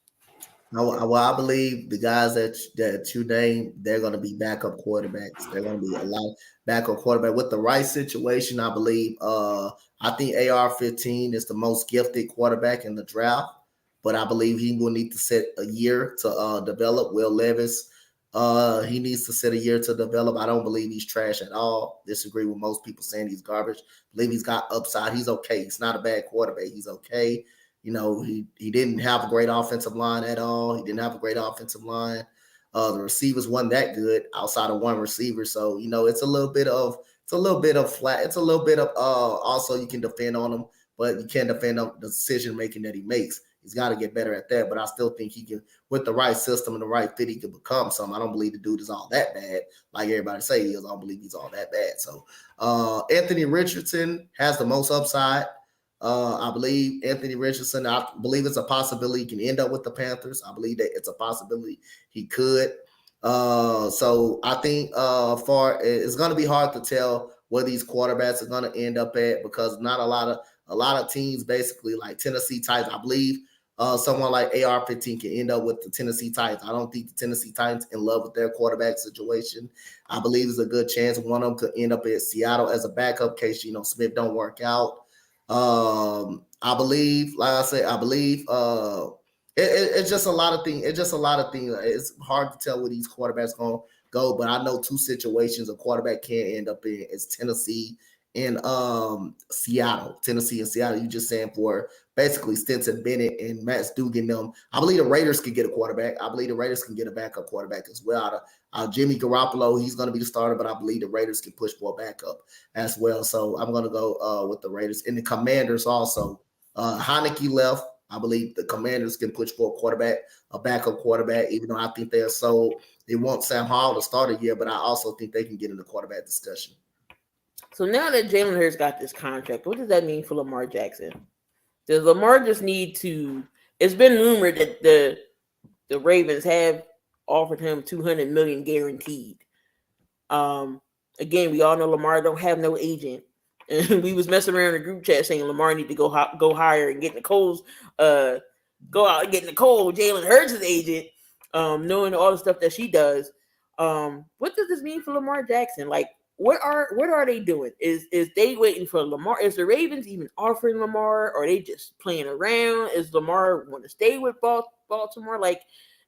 Speaker 4: Well, I believe the guys that you named, they're going to be backup quarterbacks. They're going to be a lot of backup quarterback with the right situation. I believe. I think AR-15 is the most gifted quarterback in the draft, but I believe he will need to sit a year to develop. Will Levis, he needs to sit a year to develop. I don't believe he's trash at all. Disagree with most people saying he's garbage. Believe he's got upside. He's okay. He's not a bad quarterback. He's okay. He didn't have a great offensive line at all. He didn't have a great offensive line. The receivers weren't that good outside of one receiver. So, it's a little bit of flat. It's a little bit of also you can defend on him, but you can't defend on the decision making that he makes. He's got to get better at that. But I still think he can, with the right system and the right fit, he can become something. I don't believe the dude is all that bad, like everybody say he is. I don't believe he's all that bad. So Anthony Richardson has the most upside. I believe Anthony Richardson, I believe it's a possibility he can end up with the Panthers. I believe that it's a possibility he could. So I think it's going to be hard to tell where these quarterbacks are going to end up at because not a lot of teams, basically like Tennessee Titans. I believe someone like AR-15 can end up with the Tennessee Titans. I don't think the Tennessee Titans in love with their quarterback situation. I believe there's a good chance one of them could end up at Seattle as a backup in case Smith don't work out. I believe, like I said, it's just a lot of things. It's hard to tell where these quarterbacks going to go, but I know two situations a quarterback can end up in. It's Tennessee and Seattle. Tennessee and Seattle. You just saying for basically Stetson Bennett and Matt Duggan them. I believe the Raiders can get a quarterback. I believe the Raiders can get a backup quarterback as well. Jimmy Garoppolo, he's going to be the starter, but I believe the Raiders can push for a backup as well. So I'm going to go with the Raiders. And the Commanders also. Heineke left. I believe the Commanders can push for a backup quarterback, even though I think they want Sam Howell to start a year, but I also think they can get in the quarterback discussion.
Speaker 3: So now that Jalen Hurts got this contract, what does that mean for Lamar Jackson? Does Lamar just need to – it's been rumored that the Ravens have offered him $200 million guaranteed. Again, we all know Lamar don't have no agent. And we was messing around in the group chat saying Lamar need to go hire and get Nicole's go out and get Nicole, Jalen Hurts' agent, knowing all the stuff that she does. What does this mean for Lamar Jackson? Like, what are they doing? Is they waiting for Lamar? Is the Ravens even offering Lamar? Or are they just playing around? Is Lamar want to stay with Baltimore? Like,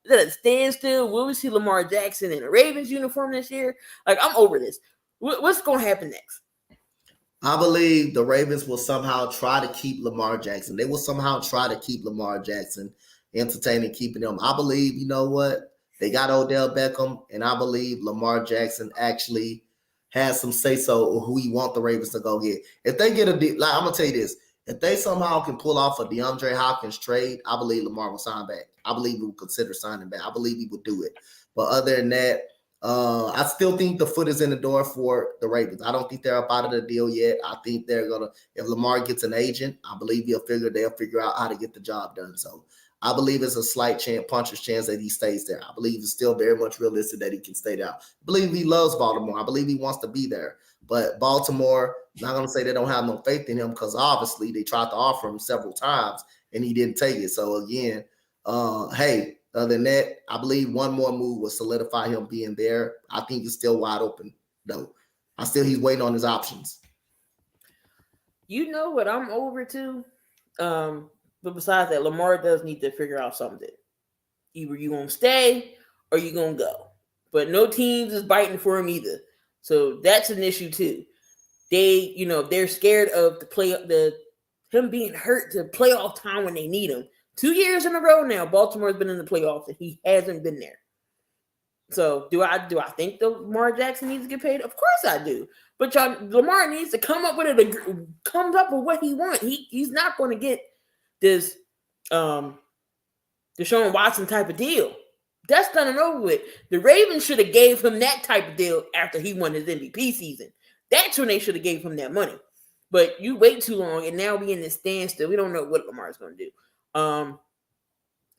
Speaker 3: is that a standstill? Will we see Lamar Jackson in a Ravens uniform this year? Like, I'm over this. What's going to happen next?
Speaker 4: I believe the Ravens will somehow try to keep Lamar Jackson. They will somehow try to keep Lamar Jackson entertaining, keeping him. I believe, you know what? They got Odell Beckham, and I believe Lamar Jackson actually has some say-so of who he want the Ravens to go get. If they get I'm going to tell you this. If they somehow can pull off a DeAndre Hopkins trade, I believe Lamar will sign back. I believe he will consider signing back. I believe he would do it. But other than that, I still think the foot is in the door for the Ravens. I don't think they're up out of the deal yet. I think they're going to, if Lamar gets an agent, I believe they'll figure out how to get the job done. So I believe it's a slight puncher's chance that he stays there. I believe it's still very much realistic that he can stay there. I believe he loves Baltimore. I believe he wants to be there. But Baltimore, I'm not going to say they don't have no faith in him because obviously they tried to offer him several times and he didn't take it. So again, other than that, I believe one more move will solidify him being there. I think it's still wide open, though. He's waiting on his options.
Speaker 3: You know what I'm over to? But besides that, Lamar does need to figure out something. Either you're going to stay or you're going to go. but no teams is biting for him either. So that's an issue too. They're scared of him being hurt to playoff time when they need him. 2 years in a row now, Baltimore's been in the playoffs and he hasn't been there. So do I think the Lamar Jackson needs to get paid? Of course I do. But Lamar needs to come up with what he wants. He's not going to get this Deshaun Watson type of deal. That's done and over with. The Ravens should have gave him that type of deal after he won his MVP season. That's when they should have gave him that money. But you wait too long, and now we in this standstill. We don't know what Lamar's going to do.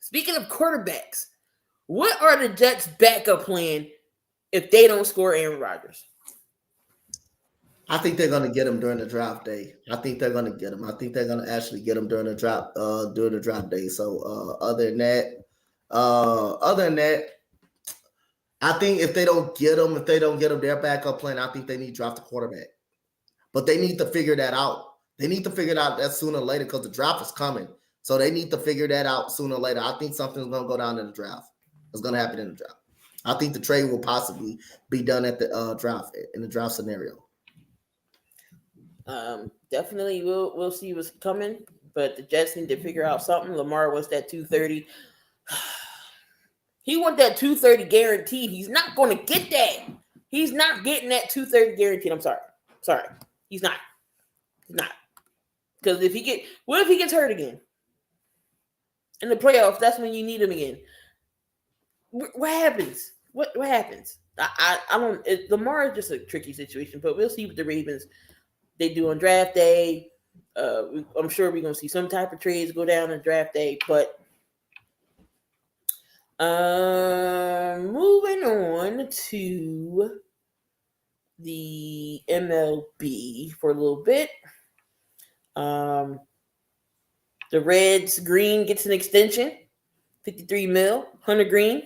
Speaker 3: Speaking of quarterbacks, what are the Jets' backup plan if they don't score Aaron Rodgers?
Speaker 4: I think they're going to get him during the draft day. I think they're going to get him. I think they're going to actually get him during the draft day. So other than that, I think if they don't get him their backup plan, I think they need to draft a quarterback. But they need to figure that out. They need to figure it out that sooner or later because the draft is coming. So they need to figure that out sooner or later. I think something's going to go down in the draft. It's going to happen in the draft. I think the trade will possibly be done at the draft, in the draft scenario.
Speaker 3: Definitely we'll see what's coming, but the Jets need to figure out something. Lamar wants that 230. He want that 230 guaranteed. He's not going to get that. He's not getting that 230 guaranteed. I'm sorry. He's not. Because what if he gets hurt again? In the playoffs, that's when you need him again. What happens? What happens? I don't. Lamar is just a tricky situation, but we'll see what the Ravens they do on draft day. I'm sure we're gonna see some type of trades go down on draft day, but moving on to the MLB for a little bit. The Reds, Green gets an extension, $53 million. Hunter Green,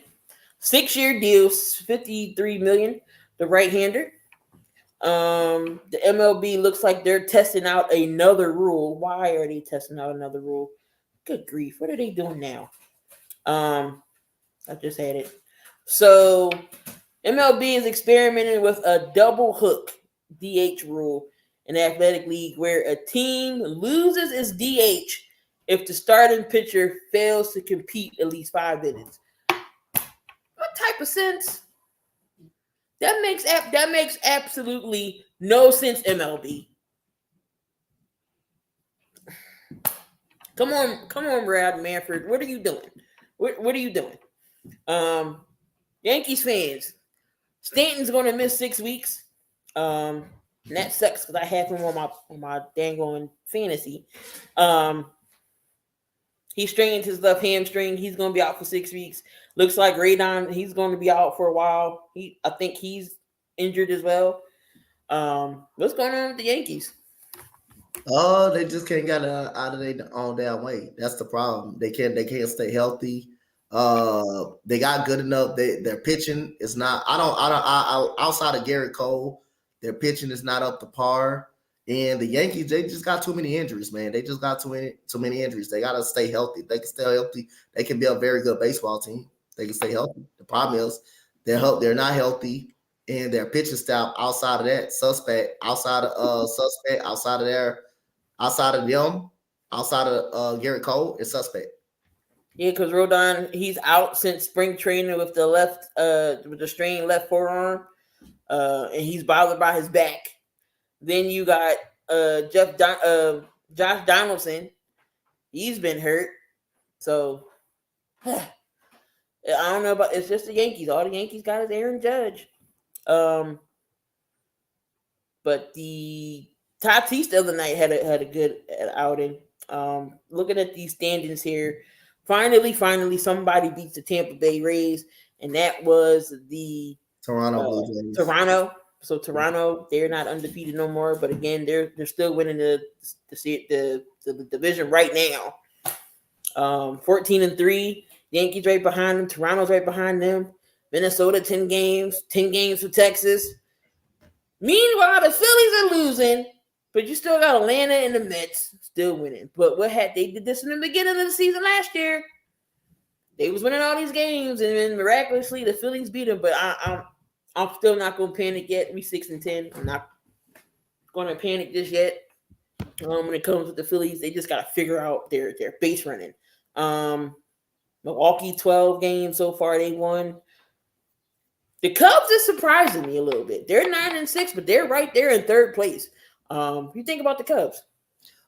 Speaker 3: 6-year deal, $53 million. The right-hander. The MLB looks like they're testing out another rule. Why are they testing out another rule? Good grief. What are they doing now? I just had it. So MLB is experimenting with a double hook DH rule in the athletic league where a team loses its DH if the starting pitcher fails to compete at least 5 innings. What type of sense? That makes absolutely no sense, MLB. Come on, Brad Manfred. What are you doing? What are you doing? Yankees fans, Stanton's going to miss 6 weeks. And that sucks because I have him on my dang fantasy. He strained his left hamstring. He's going to be out for 6 weeks. Looks like Radon, he's going to be out for a while. I think he's injured as well. What's going on with the Yankees?
Speaker 4: Oh, they just can't get out of their own damn way. That's the problem. They can't stay healthy. They got good enough. Their pitching is not. Outside of Garrett Cole, their pitching is not up to par. And the Yankees, they just got too many injuries, man. They just got too many injuries. They got to stay healthy. If they can stay healthy, they can be a very good baseball team. They can stay healthy. The problem is they're not healthy, and their pitching staff outside of that suspect, outside of Garrett Cole is suspect.
Speaker 3: Yeah, because Rodon, he's out since spring training with the strained left forearm, and he's bothered by his back. Then you got Josh Donaldson. He's been hurt. So I don't know about it's just the Yankees. All the Yankees got is Aaron Judge. But the Tatis the other night had a good outing. Looking at these standings here, finally somebody beats the Tampa Bay Rays, and that was the
Speaker 4: Toronto Blue Jays.
Speaker 3: So Toronto, they're not undefeated no more, but again, they're still winning the division right now. 14-3. Yankees right behind them. Toronto's right behind them. Minnesota 10 games for Texas. Meanwhile, the Phillies are losing, but you still got Atlanta and the Mets still winning. But they did this in the beginning of the season last year. they was winning all these games, and then miraculously the Phillies beat them. But I'm still not going to panic yet. We 6-10. I'm not going to panic just yet. When it comes with the Phillies, they just got to figure out their base running. Milwaukee 12 games so far, they won. The Cubs is surprising me a little bit. They're 9-6, but they're right there in third place. You think about the Cubs?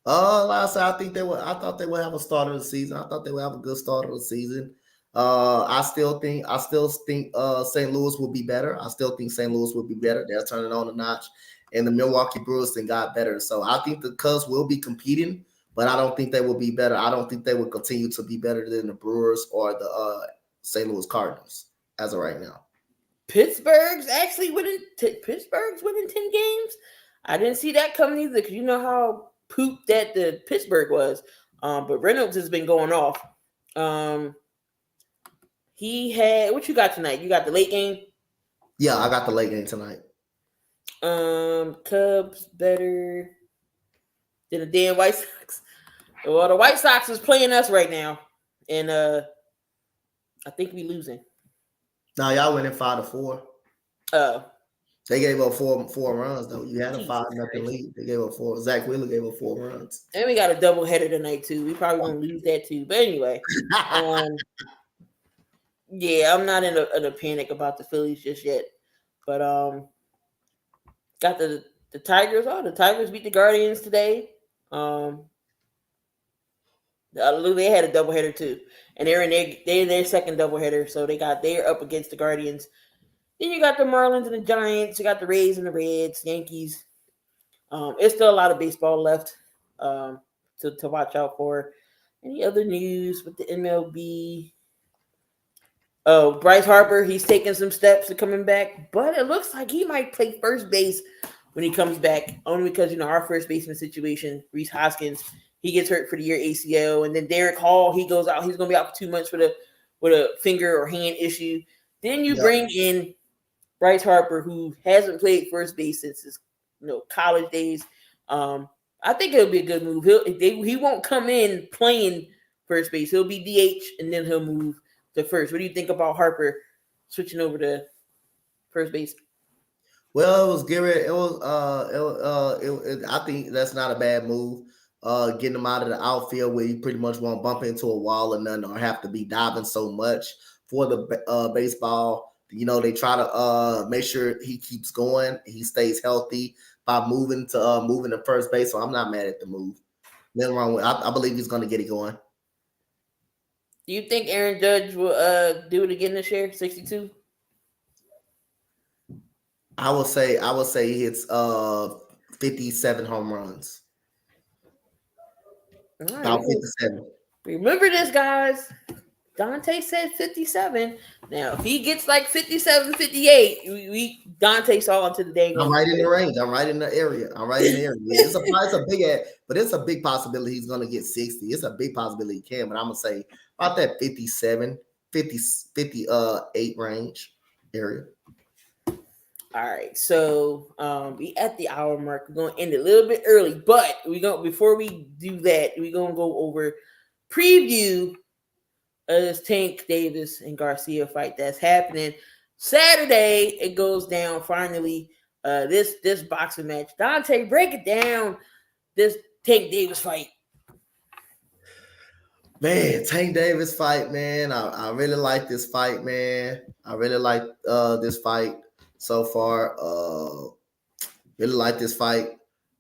Speaker 4: Like I said, I thought they would have a start of the season. I thought they would have a good start of the season. I still think St. Louis will be better. I still think St. Louis will be better. They're turning on a notch, and the Milwaukee Brewers then got better. So I think the Cubs will be competing, but I don't think they will be better. I don't think they will continue to be better than the Brewers or the St. Louis Cardinals as of right now.
Speaker 3: Pittsburgh's winning 10 games. I didn't see that coming either, because you know how pooped that the Pittsburgh was. But Reynolds has been going off. He had, what you got tonight? You got the late game?
Speaker 4: Yeah, I got the late game tonight.
Speaker 3: Cubs better than the damn White Sox. Well, the White Sox is playing us right now, and I think we losing.
Speaker 4: Now y'all winning 5-4. They gave up four runs though. You had a 5-0 lead. They gave up 4. Zach Wheeler gave up 4 runs.
Speaker 3: And we got a doubleheader tonight too. We probably gonna lose that too. But anyway, yeah, I'm not in a panic about the Phillies just yet. But got the Tigers. Oh, the Tigers beat the Guardians today. They had a doubleheader too, and they're in their second doubleheader. So they're up against the Guardians. Then you got the Marlins and the Giants. You got the Rays and the Reds, Yankees. It's still a lot of baseball left to watch out for. Any other news with the MLB? Oh, Bryce Harper, he's taking some steps to coming back, but it looks like he might play first base when he comes back, only because, our first baseman situation, Rhys Hoskins, he gets hurt for the year ACL, and then Derek Hall, he goes out. He's going to be out for 2 months with a finger or hand issue. Then you bring in Bryce Harper, who hasn't played first base since his college days. I think it'll be a good move. He won't come in playing first base. He'll be DH, and then he'll move to first. What do you think about Harper switching over to first base?
Speaker 4: Well, it was Garrett. I think that's not a bad move. Getting him out of the outfield where you pretty much won't bump into a wall or nothing, or have to be diving so much for the baseball. They try to make sure he keeps going, he stays healthy by moving to first base. So I'm not mad at the move. Nothing wrong with. I believe he's going to get it going.
Speaker 3: Do you think Aaron Judge will do it again this year? 62.
Speaker 4: I would say he hits 57 home runs.
Speaker 3: All right.
Speaker 4: About 57.
Speaker 3: Remember this, guys. Donte said 57. Now, if he gets like 57, 58, Donte's all into the day.
Speaker 4: I'm right in the range. I'm right in the area. It's a big ad, but it's a big possibility he's going to get 60. It's a big possibility he can, but I'm going to say about that 57, 58 range area.
Speaker 3: All right, so we at the hour mark. We're gonna end a little bit early, but before we do that, we're gonna go over preview of this Tank Davis and Garcia fight that's happening Saturday. It goes down finally. This boxing match. Donte, break it down. This Tank Davis fight.
Speaker 4: Man, Tank Davis fight, man. I really like this fight, man. I really like this fight. So far, really like this fight.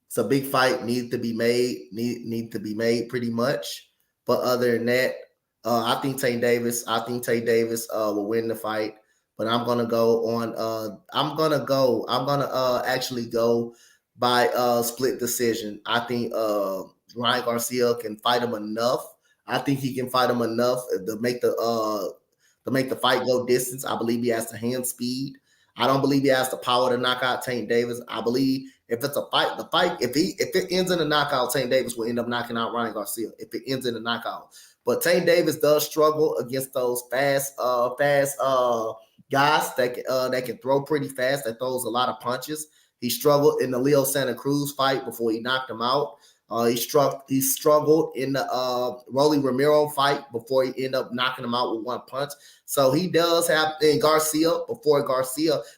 Speaker 4: It's a big fight, need to be made pretty much. But other than that, I think Tank Davis will win the fight. But I'm gonna go on. I'm gonna actually go by split decision. I think Ryan Garcia can fight him enough. I think he can fight him enough to make the fight go distance. I believe he has the hand speed. I don't believe he has the power to knock out Tank Davis. I believe if it's a fight, if it ends in a knockout, Tank Davis will end up knocking out Ryan Garcia. If it ends in a knockout, but Tank Davis does struggle against those fast guys that can throw pretty fast. That throws a lot of punches. He struggled in the Leo Santa Cruz fight before he knocked him out. He struggled in the Rolly Romero fight before he ended up knocking him out with one punch. So he does have in Garcia,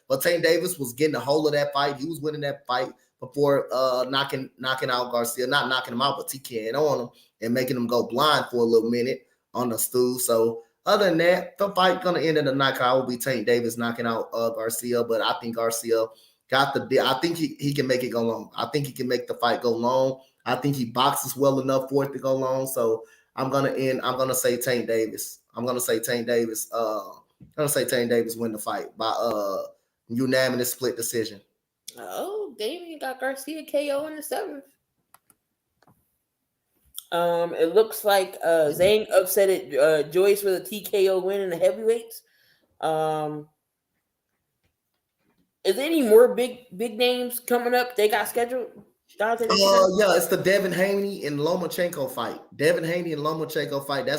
Speaker 4: but Tank Davis was getting a hold of that fight. He was winning that fight before knocking out Garcia, not knocking him out, but TKing on him and making him go blind for a little minute on the stool. So other than that, the fight gonna end in the knockout will be Tank Davis knocking out Garcia, but I think Garcia got I think he can make it go long. I think he can make the fight go long. I think he boxes well enough for it to go long. So I'm gonna say Tank Davis. I'm gonna say Tank Davis win the fight by unanimous split decision.
Speaker 3: Oh, Damian got Garcia KO in the 7th. It looks like Zhang upset Joyce with a TKO win in the heavyweights. Is there any more big names coming up they got scheduled?
Speaker 4: It's the Devin Haney and Lomachenko fight. That's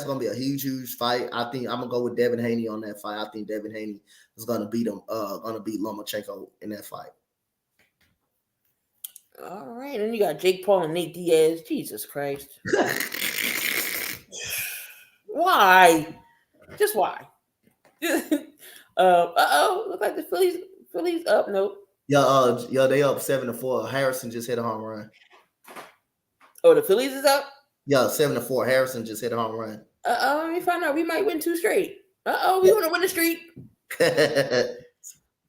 Speaker 4: gonna be a huge fight. I think I'm gonna go with Devin Haney on that fight. I think Devin Haney is gonna beat Lomachenko in that fight.
Speaker 3: All right, and you got Jake Paul and Nate Diaz. Jesus Christ. Why? Just why? Look like the Phillies up. Nope.
Speaker 4: Yeah, they up 7-4. Harrison just hit a home run.
Speaker 3: Oh, the Phillies is up?
Speaker 4: Yeah, 7-4. Harrison just hit a home run.
Speaker 3: Let me find out. We might win 2 straight. We want to win a streak.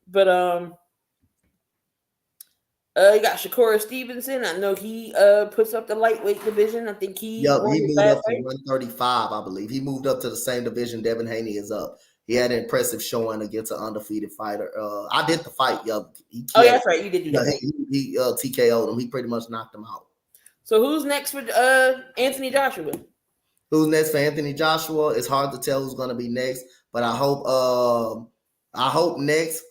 Speaker 3: But you got Shakur Stevenson. I know he puts up the lightweight division. I think he
Speaker 4: moved up to 135, I believe. He moved up to the same division Devin Haney is up. He had an impressive showing against an undefeated fighter. I did the fight.
Speaker 3: That's right. You did do that.
Speaker 4: He TKO'd him. He pretty much knocked him out.
Speaker 3: So who's next for Anthony Joshua?
Speaker 4: Who's next for Anthony Joshua? It's hard to tell who's going to be next, but I hope next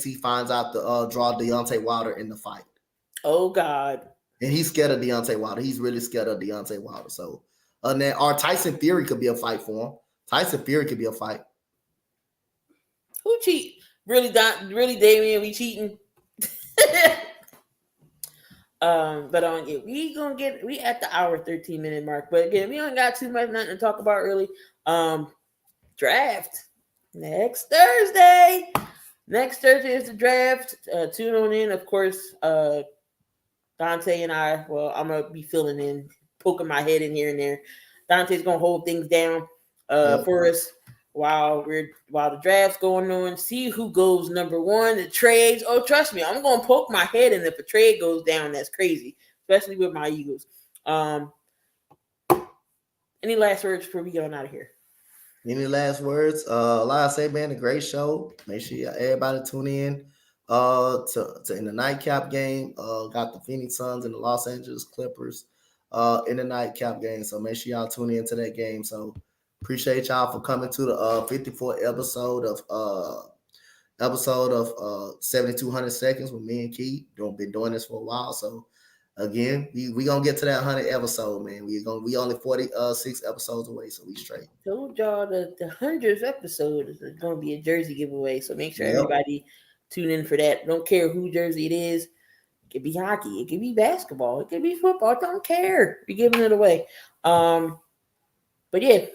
Speaker 4: he finds out to draw Deontay Wilder in the fight.
Speaker 3: Oh God!
Speaker 4: And he's scared of Deontay Wilder. He's really scared of Deontay Wilder. So, or Tyson Fury could be a fight for him. Tyson Fury could be a fight.
Speaker 3: Who cheat? Really, Damian? We cheating? We at the hour 13-minute mark. But again, we don't got too much nothing to talk about really. Draft next Thursday. Next Thursday is the draft. Tune on in, of course. Donte and I. Well, I'm gonna be filling in, poking my head in here and there. Donte's gonna hold things down for us while the draft's going on. See who goes number 1. The trades. Oh, trust me, I'm gonna poke my head in if a trade goes down. That's crazy, especially with my Eagles. Any last words before we get on out of here?
Speaker 4: Any last words? Like I say, man, a great show. Make sure everybody tune in to in the nightcap game. Got the Phoenix Suns and the Los Angeles Clippers in the nightcap game. So make sure y'all tune in to that game. So appreciate y'all for coming to the 54th episode of 7200 Seconds with me and Key. Been doing this for a while. So again, we gonna get to that 100 episode, man. We only 46 episodes away, so we straight.
Speaker 3: Told y'all that the 100th episode is gonna be a jersey giveaway, so make sure everybody tune in for that. Don't care who jersey it is. It could be hockey, it could be basketball, it could be football. Don't care. We're giving it away. But yeah,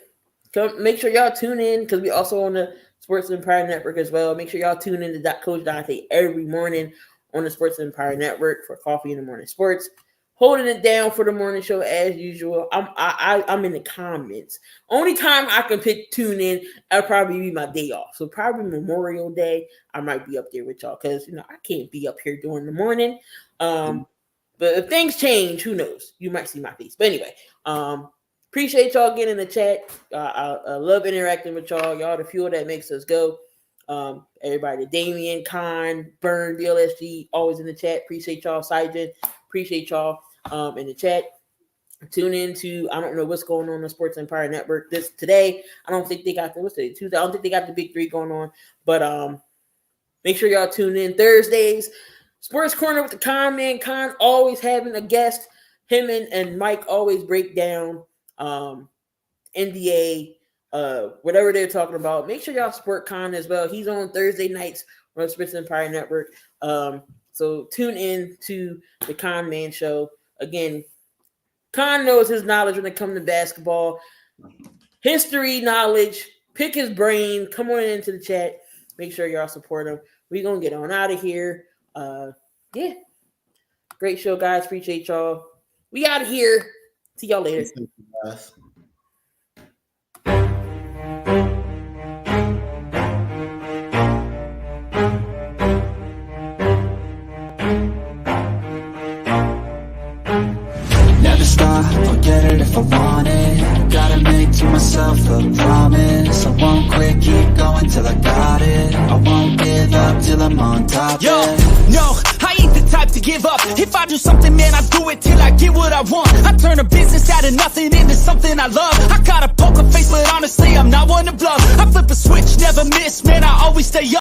Speaker 3: make sure y'all tune in because we also on the Sports Empire Network as well. Make sure y'all tune in to Coach Donte every morning on the Sports Empire Network for Coffee in the Morning Sports. Holding it down for the morning show as usual. I'm in the comments. Only time I can tune in, that'll probably be my day off. So probably Memorial Day, I might be up there with y'all because I can't be up here during the morning. But if things change, who knows? You might see my face. But anyway, appreciate y'all getting in the chat. I love interacting with y'all. Y'all the fuel that makes us go. Everybody, Damian, Khan, Burn, DLSG, always in the chat. Appreciate y'all, Sajid. Appreciate y'all in the chat. Tune in to, I don't know what's going on the Sports Empire Network today. I don't think they got Tuesday. I don't think they got the big 3 going on. But make sure y'all tune in Thursdays. Sports Corner with the Con Man. Con always having a guest. Him and Mike always break down NBA, whatever they're talking about. Make sure y'all support Con as well. He's on Thursday nights on the Sports Empire Network. So tune in to the Con Man Show. Again, Khan knows his knowledge when it comes to basketball. History knowledge. Pick his brain. Come on into the chat. Make sure y'all support him. We're going to get on out of here. Yeah. Great show, guys. Appreciate y'all. We out of here. See y'all later.
Speaker 1: Never stop, I'll get it if I want it. Gotta make to myself a promise. I won't quit, keep going till I got it. I won't give up till I'm on top.
Speaker 2: Yo,
Speaker 1: yeah.
Speaker 2: no, I ain't the type to give up. If I do something, man, I do it till I get what I want. I turn a business out of nothing into something I love. I got a poker face, but honestly, I'm not one to bluff. I flip a switch, never miss, man, I always stay up.